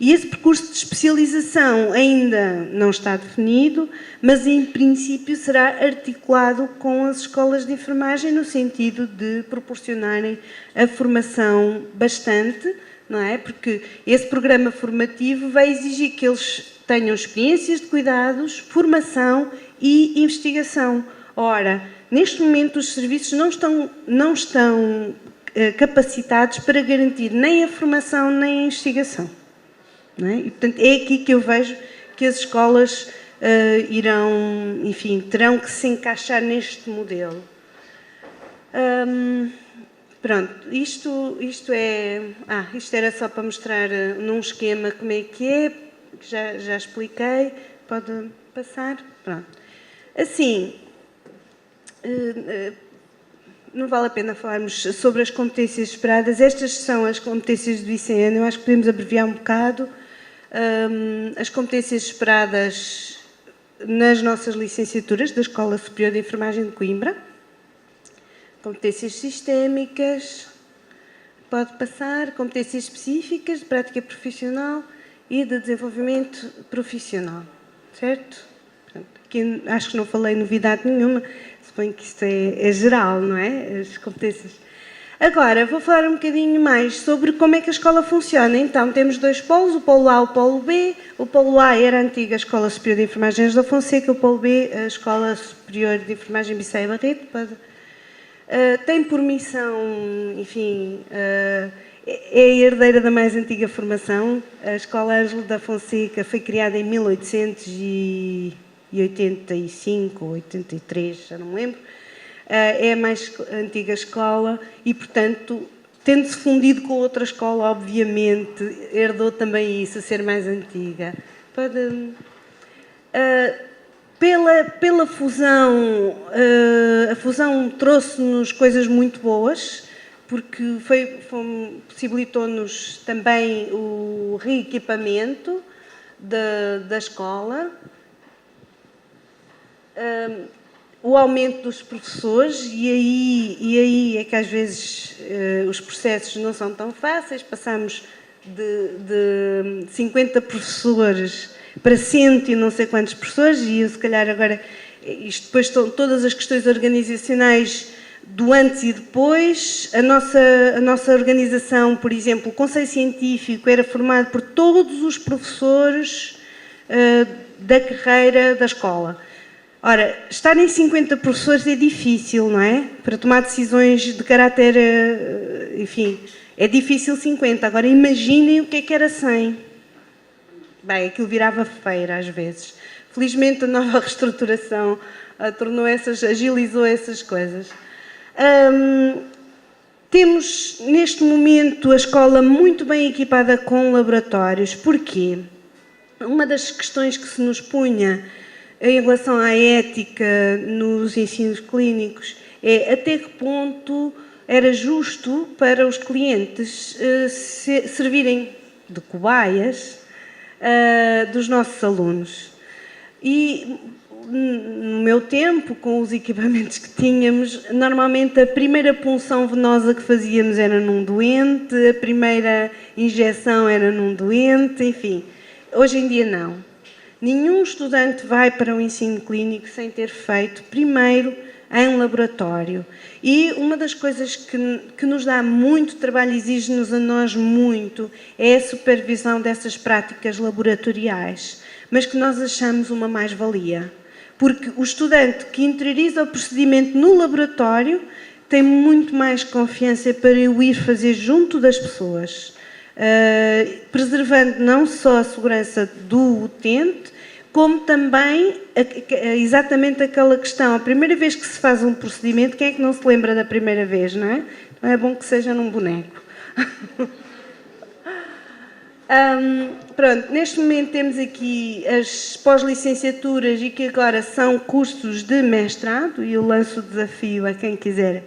E esse percurso de especialização ainda não está definido, mas em princípio será articulado com as escolas de enfermagem no sentido de proporcionarem a formação bastante, não é? Porque esse programa formativo vai exigir que eles tenham experiências de cuidados, formação e investigação. Ora, neste momento os serviços não estão capacitados para garantir nem a formação nem a investigação. Não é? E, portanto, é aqui que eu vejo que as escolas terão que se encaixar neste modelo. Pronto, isto era só para mostrar num esquema como é que já expliquei, pode passar, pronto. Assim, não vale a pena falarmos sobre as competências esperadas, estas são as competências do ICN, eu acho que podemos abreviar um bocado. As competências esperadas nas nossas licenciaturas da Escola Superior de Enfermagem de Coimbra. Competências sistémicas, pode passar, competências específicas de prática profissional e de desenvolvimento profissional, certo? Aqui acho que não falei novidade nenhuma, suponho que isto é geral, não é? As competências. Agora, vou falar um bocadinho mais sobre como é que a escola funciona. Então, temos dois polos, o polo A e o polo B. O polo A era a antiga Escola Superior de Enfermagem Ângela Fonseca, o polo B, a Escola Superior de Enfermagem Bissaia Barreto. Tem por missão, enfim, é a herdeira da mais antiga formação. A Escola Ângela da Fonseca foi criada em 1885 ou 83, já não me lembro. É a mais antiga escola e, portanto, tendo-se fundido com outra escola, obviamente, herdou também isso, a ser mais antiga. Pela fusão, a fusão trouxe-nos coisas muito boas, porque possibilitou-nos também o reequipamento da escola, o aumento dos professores, e aí é que às vezes os processos não são tão fáceis. Passamos de 50 professores para 100 e não sei quantos professores, e eu, se calhar agora, isto depois estão todas as questões organizacionais do antes e depois. A nossa organização, por exemplo, o Conselho Científico era formado por todos os professores da carreira da escola. Ora, estarem 50 professores é difícil, não é? Para tomar decisões de caráter, enfim, é difícil 50. Agora, imaginem o que era 100. Bem, aquilo virava feira às vezes. Felizmente, a nova reestruturação agilizou essas coisas. Temos, neste momento, a escola muito bem equipada com laboratórios. Porquê? Uma das questões que se nos punha em relação à ética nos ensinos clínicos é até que ponto era justo para os clientes servirem de cobaias dos nossos alunos. E no meu tempo, com os equipamentos que tínhamos, normalmente a primeira punção venosa que fazíamos era num doente, a primeira injeção era num doente, enfim. Hoje em dia não. Nenhum estudante vai para o ensino clínico sem ter feito primeiro em laboratório. E uma das coisas que nos dá muito trabalho, exige-nos a nós muito, é a supervisão dessas práticas laboratoriais, mas que nós achamos uma mais-valia. Porque o estudante que interioriza o procedimento no laboratório tem muito mais confiança para o ir fazer junto das pessoas, preservando não só a segurança do utente, como também exatamente aquela questão. A primeira vez que se faz um procedimento, quem é que não se lembra da primeira vez, não é? Então é bom que seja num boneco. Pronto, neste momento temos aqui as pós-licenciaturas e que agora são cursos de mestrado, e eu lanço o desafio a quem quiser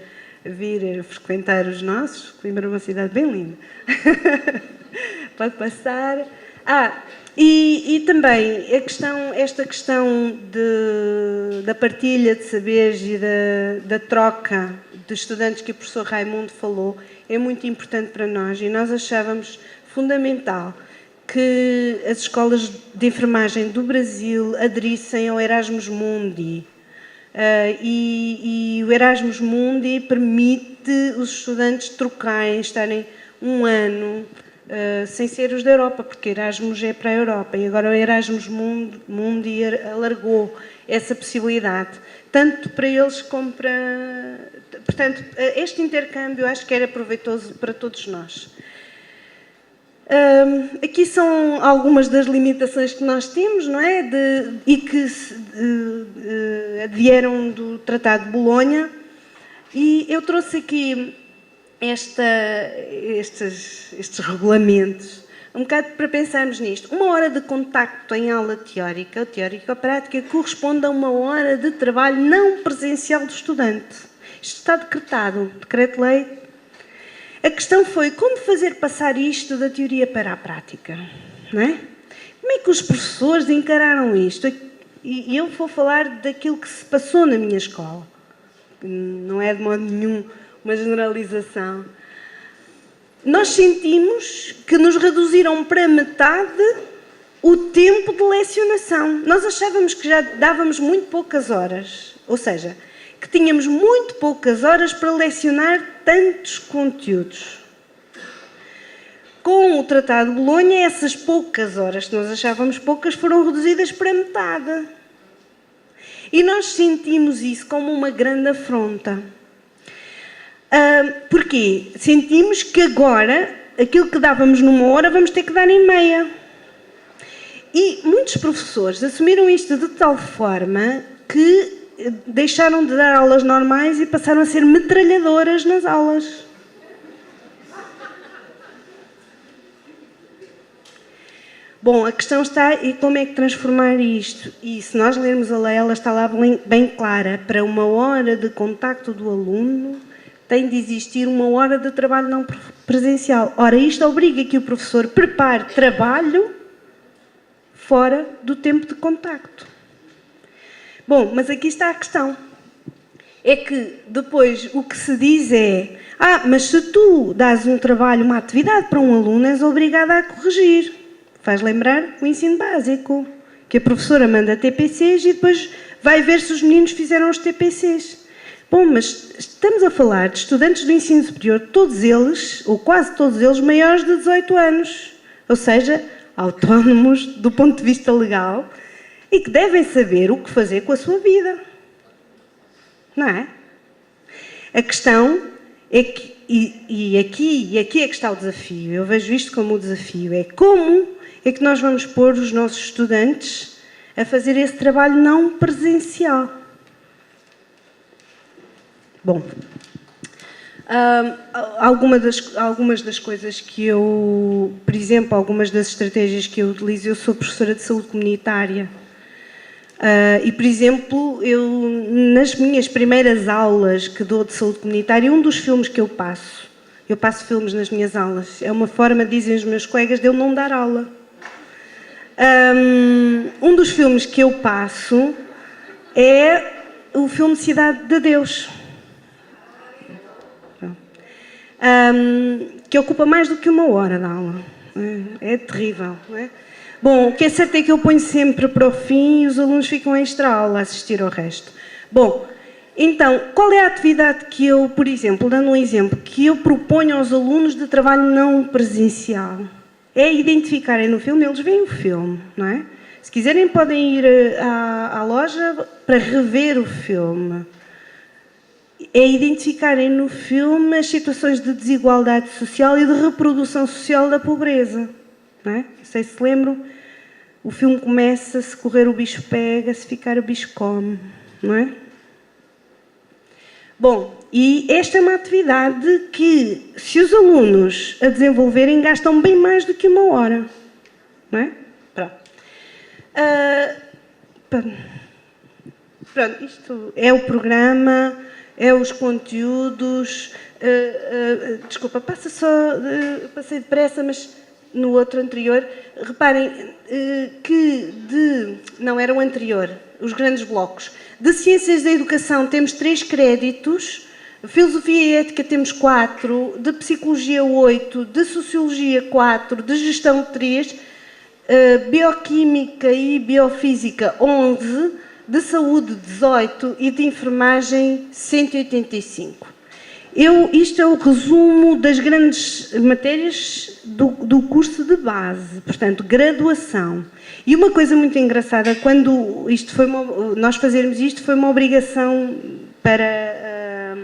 vir frequentar os nossos. Coimbra é uma cidade bem linda. Pode passar. E também esta questão da partilha de saberes e da troca de estudantes que o professor Raimundo falou é muito importante para nós, e nós achávamos fundamental que as escolas de enfermagem do Brasil aderissem ao Erasmus Mundi. E o Erasmus Mundi permite os estudantes trocarem, estarem um ano sem ser os da Europa, porque Erasmus é para a Europa, e agora o Erasmus Mundi alargou essa possibilidade, tanto para eles como para... Portanto, este intercâmbio acho que era proveitoso para todos nós. Aqui são algumas das limitações que nós temos, não é? E que advieram do Tratado de Bolonha, e eu trouxe aqui estes regulamentos, um bocado para pensarmos nisto. 1 hora de contacto em aula teórica ou prática, corresponde a 1 hora de trabalho não presencial do estudante. Isto está decretado, decreto-lei. A questão foi como fazer passar isto da teoria para a prática, não é? Como é que os professores encararam isto? E eu vou falar daquilo que se passou na minha escola. Não é de modo nenhum uma generalização. Nós sentimos que nos reduziram para metade o tempo de lecionação. Nós achávamos que já dávamos muito poucas horas, ou seja, que tínhamos muito poucas horas para lecionar tantos conteúdos. Com o Tratado de Bolonha, essas poucas horas que nós achávamos poucas foram reduzidas para metade. E nós sentimos isso como uma grande afronta. Porquê? Sentimos que agora, aquilo que dávamos numa hora, vamos ter que dar em meia. E muitos professores assumiram isto de tal forma que deixaram de dar aulas normais e passaram a ser metralhadoras nas aulas. Bom, a questão está em como é que transformar isto. E se nós lermos a lei, ela está lá bem clara. Para uma hora de contacto do aluno, tem de existir uma hora de trabalho não presencial. Ora, isto obriga que o professor prepare trabalho fora do tempo de contacto. Bom, mas aqui está a questão. É que depois o que se diz é: mas se tu dás um trabalho, uma atividade para um aluno, és obrigada a corrigir. Faz lembrar o ensino básico, que a professora manda TPCs e depois vai ver se os meninos fizeram os TPCs. Bom, mas estamos a falar de estudantes do ensino superior, todos eles, ou quase todos eles, maiores de 18 anos. Ou seja, autónomos do ponto de vista legal e que devem saber o que fazer com a sua vida. Não é? A questão é que, e aqui é que está o desafio, eu vejo isto como o desafio, é como é que nós vamos pôr os nossos estudantes a fazer esse trabalho não presencial. Bom, algumas das coisas que eu, por exemplo, algumas das estratégias que eu utilizo, eu sou professora de saúde comunitária. E, por exemplo, eu, nas minhas primeiras aulas que dou de saúde comunitária, um dos filmes que eu passo filmes nas minhas aulas, é uma forma, dizem os meus colegas, de eu não dar aula. Um dos filmes que eu passo é o filme Cidade de Deus, que ocupa mais do que uma hora da aula. É terrível, não é? Bom, o que é certo é que eu ponho sempre para o fim e os alunos ficam em extra-aula a assistir ao resto. Bom, então, qual é a atividade que eu, por exemplo, dando um exemplo, que eu proponho aos alunos de trabalho não presencial? É identificarem no filme, eles veem o filme, não é? Se quiserem podem ir à loja para rever o filme. É identificarem no filme as situações de desigualdade social e de reprodução social da pobreza. Não é? Não sei se lembram, o filme começa: se correr o bicho pega, se ficar o bicho come, não é? Bom, e esta é uma atividade que, se os alunos a desenvolverem, gastam bem mais do que uma hora, não é? Pronto, isto é o programa, é os conteúdos. Desculpa, passei depressa, mas no outro anterior, reparem não era o anterior, os grandes blocos. De Ciências da Educação temos 3 créditos, Filosofia e Ética temos 4, de Psicologia 8, de Sociologia 4, de Gestão 3, Bioquímica e Biofísica 11, de Saúde 18 e de Enfermagem 185. Isto é o resumo das grandes matérias do curso de base, portanto, graduação. E uma coisa muito engraçada, quando nós fazermos isto, foi uma obrigação para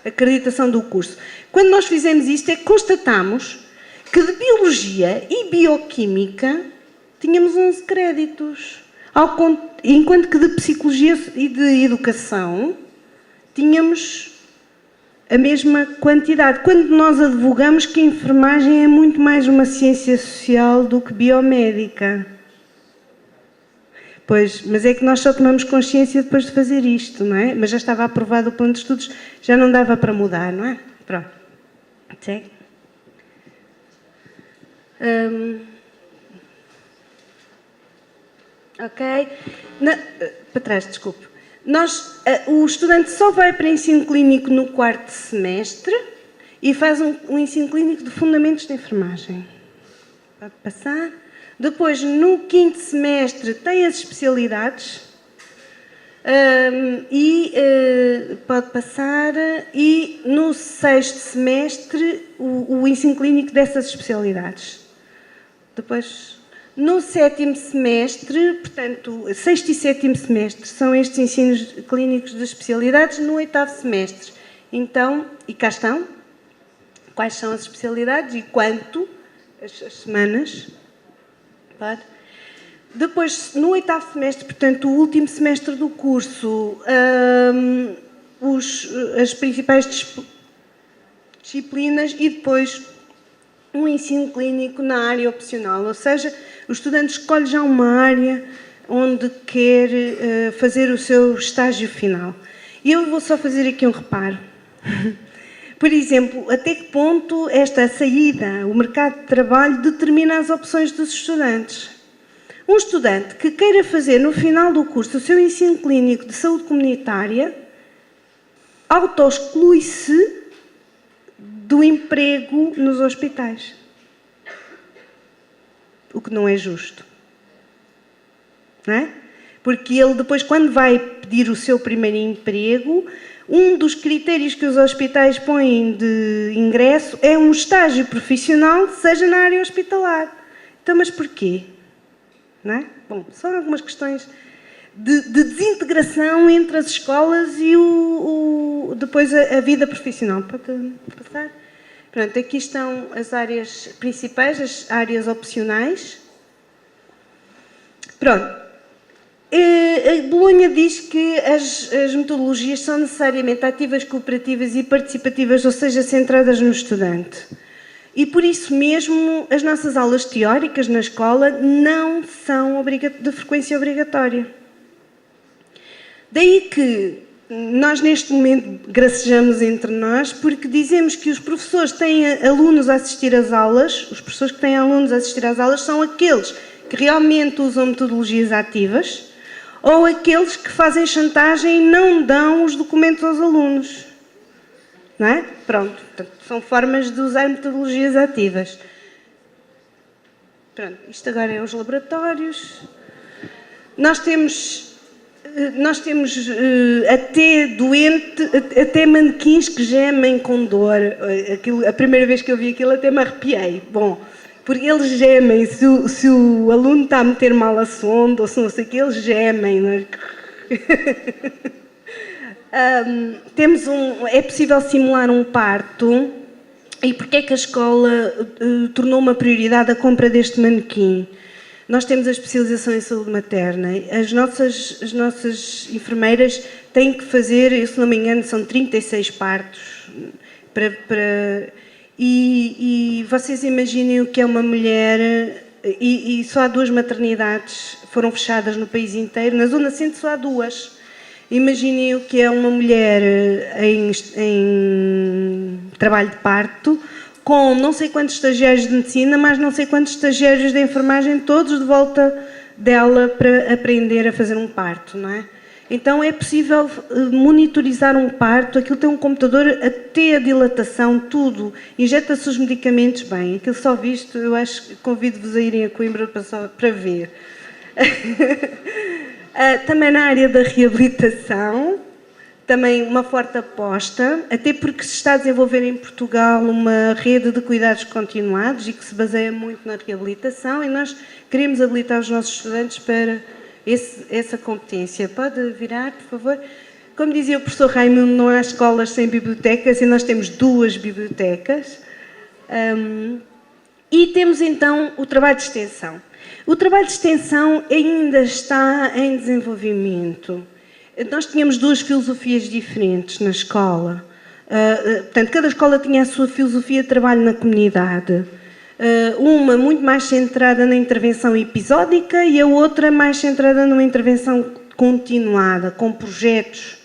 a acreditação do curso. Quando nós fizemos isto, é que constatamos que de Biologia e Bioquímica tínhamos 11 créditos, enquanto que de Psicologia e de Educação tínhamos a mesma quantidade, quando nós advogamos que a enfermagem é muito mais uma ciência social do que biomédica. Pois, mas é que nós só tomamos consciência depois de fazer isto, não é? Mas já estava aprovado o plano de estudos, já não dava para mudar, não é? Pronto. Segue. Ok. Para trás, desculpe. O estudante só vai para ensino clínico no 4º semestre e faz um ensino clínico de fundamentos de enfermagem. Pode passar. Depois, no 5º semestre, tem as especialidades. Pode passar. E no 6º semestre, o ensino clínico dessas especialidades. Depois, no 7º semestre, portanto, 6º e 7º semestre são estes ensinos clínicos de especialidades. No 8º semestre, então, e cá estão, quais são as especialidades e quanto, as semanas. Pode. Depois, no 8º semestre, portanto, o último semestre do curso, as principais disciplinas e depois um ensino clínico na área opcional, ou seja, o estudante escolhe já uma área onde quer fazer o seu estágio final. E eu vou só fazer aqui um reparo. Por exemplo, até que ponto esta saída, o mercado de trabalho, determina as opções dos estudantes? Um estudante que queira fazer no final do curso o seu ensino clínico de saúde comunitária auto-exclui-se do emprego nos hospitais. O que não é justo. Não é? Porque ele depois, quando vai pedir o seu primeiro emprego, um dos critérios que os hospitais põem de ingresso é um estágio profissional, seja na área hospitalar. Então, mas porquê? Não é? Bom, são algumas questões de desintegração entre as escolas e depois a vida profissional. Pode passar? Pronto, aqui estão as áreas principais, as áreas opcionais. Pronto. A Bolonha diz que as metodologias são necessariamente ativas, cooperativas e participativas, ou seja, centradas no estudante. E por isso mesmo as nossas aulas teóricas na escola não são de frequência obrigatória. Daí que nós neste momento gracejamos entre nós porque dizemos que os professores têm alunos a assistir às aulas, os professores que têm alunos a assistir às aulas são aqueles que realmente usam metodologias ativas ou aqueles que fazem chantagem e não dão os documentos aos alunos. Não é? Pronto, portanto, são formas de usar metodologias ativas. Pronto, isto agora é os laboratórios. Nós temos até manequins que gemem com dor. A primeira vez que eu vi aquilo até me arrepiei. Bom, porque eles gemem, se o aluno está a meter mal a sonda ou se não sei o que, eles gemem. Não é? É possível simular um parto. E porquê é que a escola tornou uma prioridade a compra deste manequim? Nós temos a especialização em saúde materna. As nossas enfermeiras têm que fazer, se não me engano, são 36 partos. E vocês imaginem o que é uma mulher... E só há 2 maternidades foram fechadas no país inteiro. Na Zona Centro só há 2. Imaginem o que é uma mulher em trabalho de parto, com não sei quantos estagiários de medicina, mas não sei quantos estagiários de enfermagem, todos de volta dela para aprender a fazer um parto, não é? Então é possível monitorizar um parto, aquilo tem um computador até a dilatação, tudo. Injeta-se os medicamentos bem. Aquilo só visto, eu acho que convido-vos a irem a Coimbra para ver. Também na área da reabilitação, também uma forte aposta, até porque se está a desenvolver em Portugal uma rede de cuidados continuados e que se baseia muito na reabilitação e nós queremos habilitar os nossos estudantes para essa competência. Pode virar, por favor? Como dizia o professor Raimundo, não há escolas sem bibliotecas e nós temos 2 bibliotecas. E temos então o trabalho de extensão. O trabalho de extensão ainda está em desenvolvimento. Nós tínhamos 2 filosofias diferentes na escola. Portanto, cada escola tinha a sua filosofia de trabalho na comunidade. Uma muito mais centrada na intervenção episódica e a outra mais centrada numa intervenção continuada, com projetos.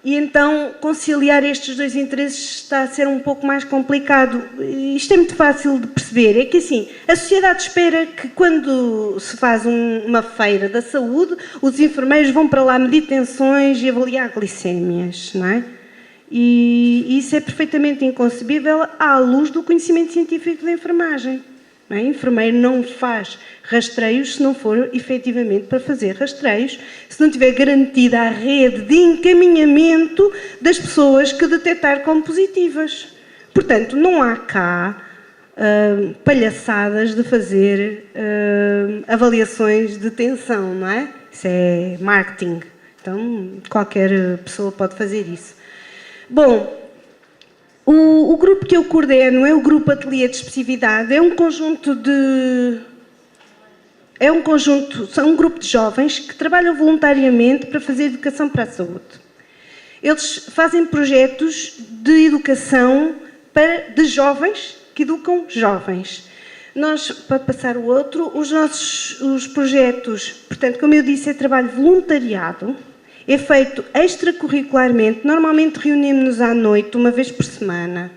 E então conciliar estes 2 interesses está a ser um pouco mais complicado. Isto é muito fácil de perceber. É que assim, a sociedade espera que quando se faz uma feira da saúde, os enfermeiros vão para lá medir tensões e avaliar glicémias, não é? E isso é perfeitamente inconcebível à luz do conhecimento científico da enfermagem. Não é? Enfermeiro não faz rastreios se não for efetivamente para fazer rastreios, se não tiver garantida a rede de encaminhamento das pessoas que detectar como positivas. Portanto, não há cá palhaçadas de fazer avaliações de tensão, não é? Isso é marketing. Então, qualquer pessoa pode fazer isso. Bom, o grupo que eu coordeno é o Grupo Ateliê de Expressividade. São um grupo de jovens que trabalham voluntariamente para fazer educação para a saúde. Eles fazem projetos de educação de jovens que educam jovens. Nós, para passar o outro, os projetos, portanto, como eu disse, é trabalho voluntariado, é feito extracurricularmente, normalmente reunimos-nos à noite, uma vez por semana.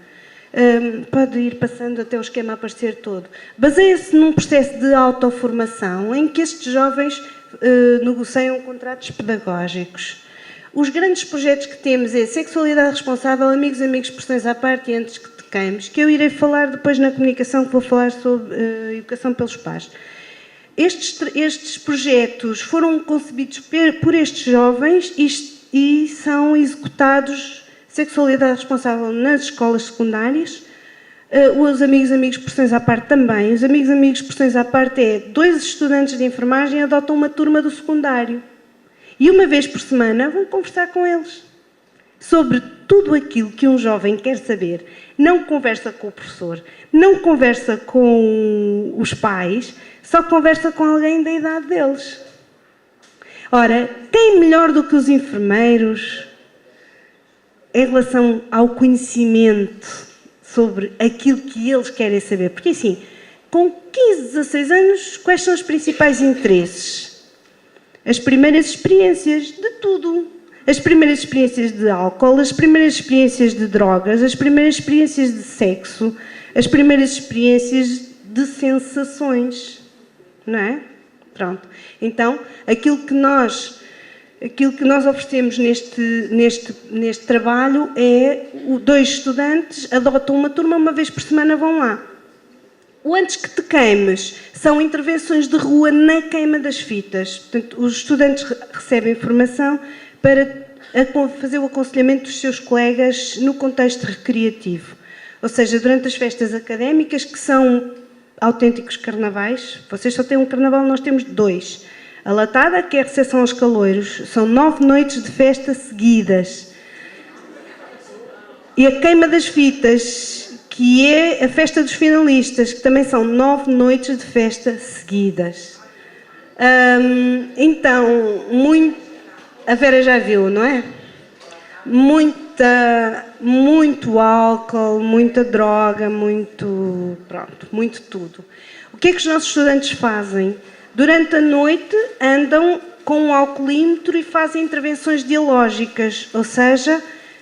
Pode ir passando até o esquema aparecer todo. Baseia-se num processo de autoformação em que estes jovens negociam contratos pedagógicos. Os grandes projetos que temos é Sexualidade Responsável, Amigos, Expressões à Parte e Antes que Te Queimes, que eu irei falar depois na comunicação, que vou falar sobre educação pelos pais. Estes projetos foram concebidos por estes jovens e são executados Sexualidade Responsável nas escolas secundárias, os Amigos, Expressões à Parte também. Os Amigos, Expressões à Parte é 2 estudantes de enfermagem adotam uma turma do secundário e uma vez por semana vão conversar com eles sobre tudo aquilo que um jovem quer saber. Não conversa com o professor, não conversa com os pais, só conversa com alguém da idade deles. Ora, quem melhor do que os enfermeiros em relação ao conhecimento sobre aquilo que eles querem saber? Porque assim, com 15, 16 anos, quais são os principais interesses? As primeiras experiências de tudo. As primeiras experiências de álcool, as primeiras experiências de drogas, as primeiras experiências de sexo, as primeiras experiências de sensações. Não é? Pronto. Então, aquilo que nós oferecemos neste trabalho é 2 estudantes adotam uma turma, uma vez por semana vão lá. O Antes que Te Queimes são intervenções de rua na queima das fitas. Portanto, os estudantes recebem formação para fazer o aconselhamento dos seus colegas no contexto recreativo. Ou seja, durante as festas académicas, que são autênticos carnavais. Vocês só têm um carnaval, nós temos 2. A latada, que é a recepção aos caloiros, são 9 noites de festa seguidas. E a queima das fitas, que é a festa dos finalistas, que também são 9 noites de festa seguidas. Então, a Vera já viu, não é? Muito álcool, muita droga, muito tudo. O que é que os nossos estudantes fazem? Durante a noite andam com um alcoolímetro e fazem intervenções dialógicas, ou seja,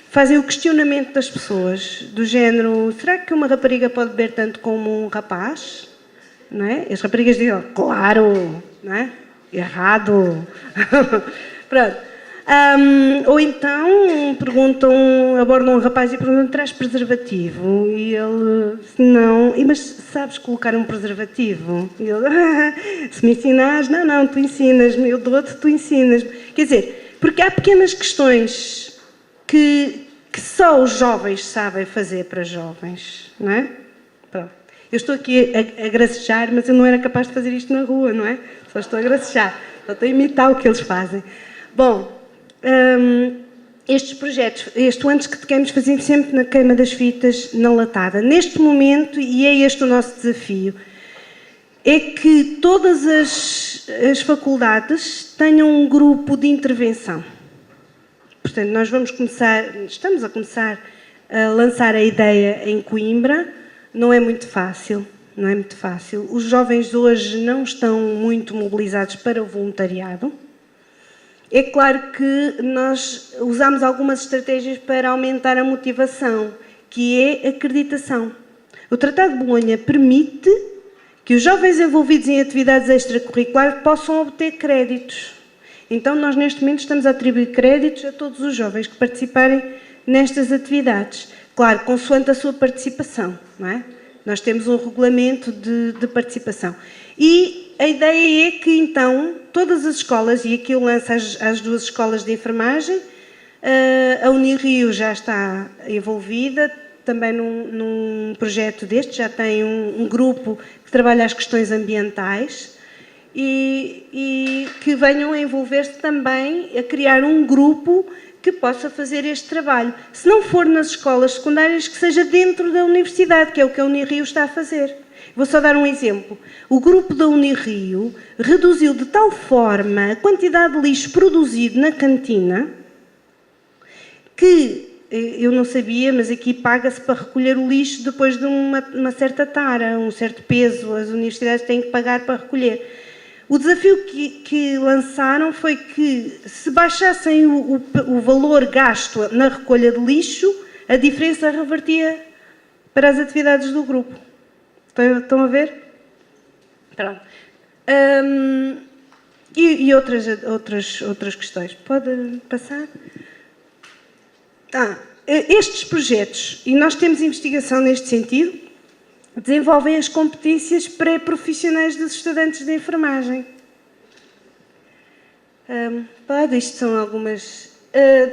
fazem o questionamento das pessoas, do género, será que uma rapariga pode beber tanto como um rapaz? Não é? As raparigas dizem, claro, não é? Errado. Pronto. Ou então abordam um rapaz e perguntam, traz preservativo? E ele, não, mas sabes colocar um preservativo? E ele, se me ensinares, não, tu ensinas-me, eu dou-te, tu ensinas-me. Quer dizer, porque há pequenas questões que só os jovens sabem fazer para jovens, não é? Pronto. Eu estou aqui a gracejar, mas eu não era capaz de fazer isto na rua, não é? Só estou a gracejar, só estou a imitar o que eles fazem. Bom, estes projetos, Antes que Te Queimes, fazemos sempre na queima das fitas, na latada. Neste momento, e é este o nosso desafio, é que todas as faculdades tenham um grupo de intervenção. Portanto, nós estamos a começar a lançar a ideia em Coimbra. Não é muito fácil. Os jovens hoje não estão muito mobilizados para o voluntariado. É claro que nós usamos algumas estratégias para aumentar a motivação, que é a acreditação. O Tratado de Bolonha permite que os jovens envolvidos em atividades extracurriculares possam obter créditos. Então, nós neste momento estamos a atribuir créditos a todos os jovens que participarem nestas atividades. Claro, consoante a sua participação, não é? Nós temos um regulamento de participação. E a ideia é que, então, todas as escolas, e aqui eu lanço as duas escolas de enfermagem, a Unirio já está envolvida, também num projeto deste, já tem um grupo que trabalha as questões ambientais e que venham a envolver-se também a criar um grupo que possa fazer este trabalho. Se não for nas escolas secundárias, que seja dentro da universidade, que é o que a Unirio está a fazer. Vou só dar um exemplo. O grupo da Unirio reduziu de tal forma a quantidade de lixo produzido na cantina que, eu não sabia, mas aqui paga-se para recolher o lixo depois de uma certa tara, um certo peso. As universidades têm que pagar para recolher. O desafio que lançaram foi que, se baixassem o valor gasto na recolha de lixo, a diferença revertia para as atividades do grupo. Estão a ver? Pronto. E outras questões. Pode passar? Estes projetos, e nós temos investigação neste sentido, desenvolvem as competências pré-profissionais dos estudantes de enfermagem. Isto são algumas...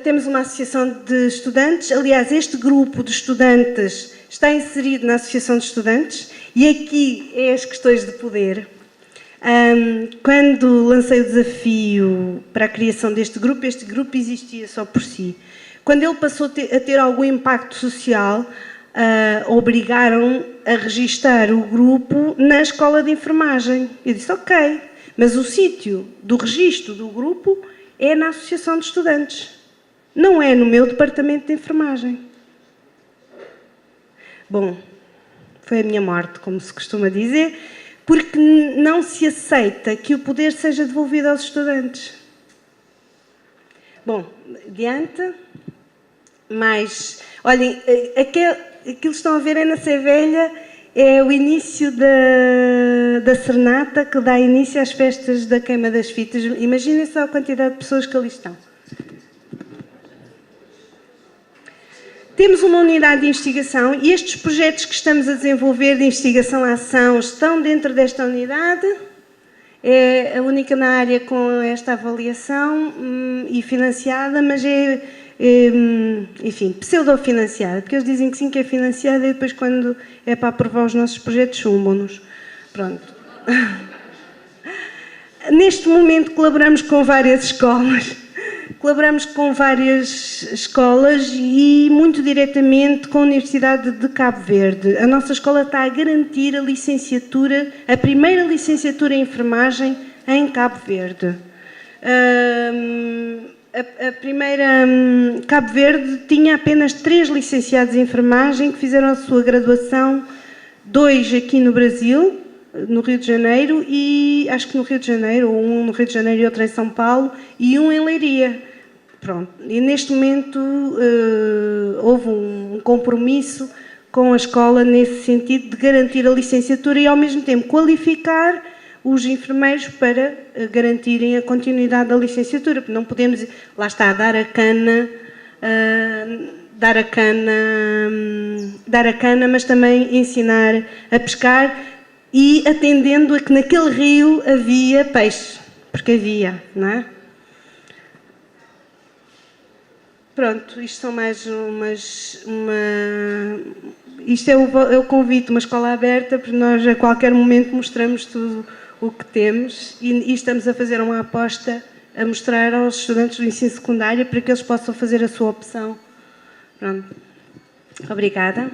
temos uma associação de estudantes. Aliás, este grupo de estudantes está inserido na associação de estudantes e aqui é as questões de poder. Quando lancei o desafio para a criação deste grupo, este grupo existia só por si. Quando ele passou a ter algum impacto social, obrigaram a registar o grupo na escola de enfermagem. Eu disse, ok, mas o sítio do registro do grupo é na associação de estudantes, não é no meu departamento de enfermagem. Bom, foi a minha morte, como se costuma dizer, porque não se aceita que o poder seja devolvido aos estudantes. Bom, adiante. Mas, olhem, aquilo que estão a ver é na Sevelha, é o início da serenata que dá início às festas da queima das fitas. Imaginem só a quantidade de pessoas que ali estão. Temos uma unidade de investigação e estes projetos que estamos a desenvolver de investigação-ação estão dentro desta unidade. É a única na área com esta avaliação e financiada, mas enfim, pseudo-financiada, porque eles dizem que sim, que é financiada e depois, quando é para aprovar os nossos projetos, chumbam-nos. Pronto. Neste momento colaboramos com várias escolas. E muito diretamente com a Universidade de Cabo Verde. A nossa escola está a garantir a licenciatura, a primeira licenciatura em enfermagem em Cabo Verde. A primeira, Cabo Verde, tinha apenas 3 licenciados em enfermagem que fizeram a sua graduação, 2 aqui no Brasil, no Rio de Janeiro, e acho que no Rio de Janeiro, ou um no Rio de Janeiro e outro em São Paulo, e um em Leiria. Pronto. E neste momento houve um compromisso com a escola nesse sentido de garantir a licenciatura e ao mesmo tempo qualificar os enfermeiros para garantirem a continuidade da licenciatura, porque não podemos, lá está, dar a cana, mas também ensinar a pescar e atendendo a que naquele rio havia peixe, porque havia, não é? Pronto, isto são mais isto é o convite, uma escola aberta, porque nós a qualquer momento mostramos tudo o que temos e estamos a fazer uma aposta a mostrar aos estudantes do ensino secundário para que eles possam fazer a sua opção. Pronto. Obrigada.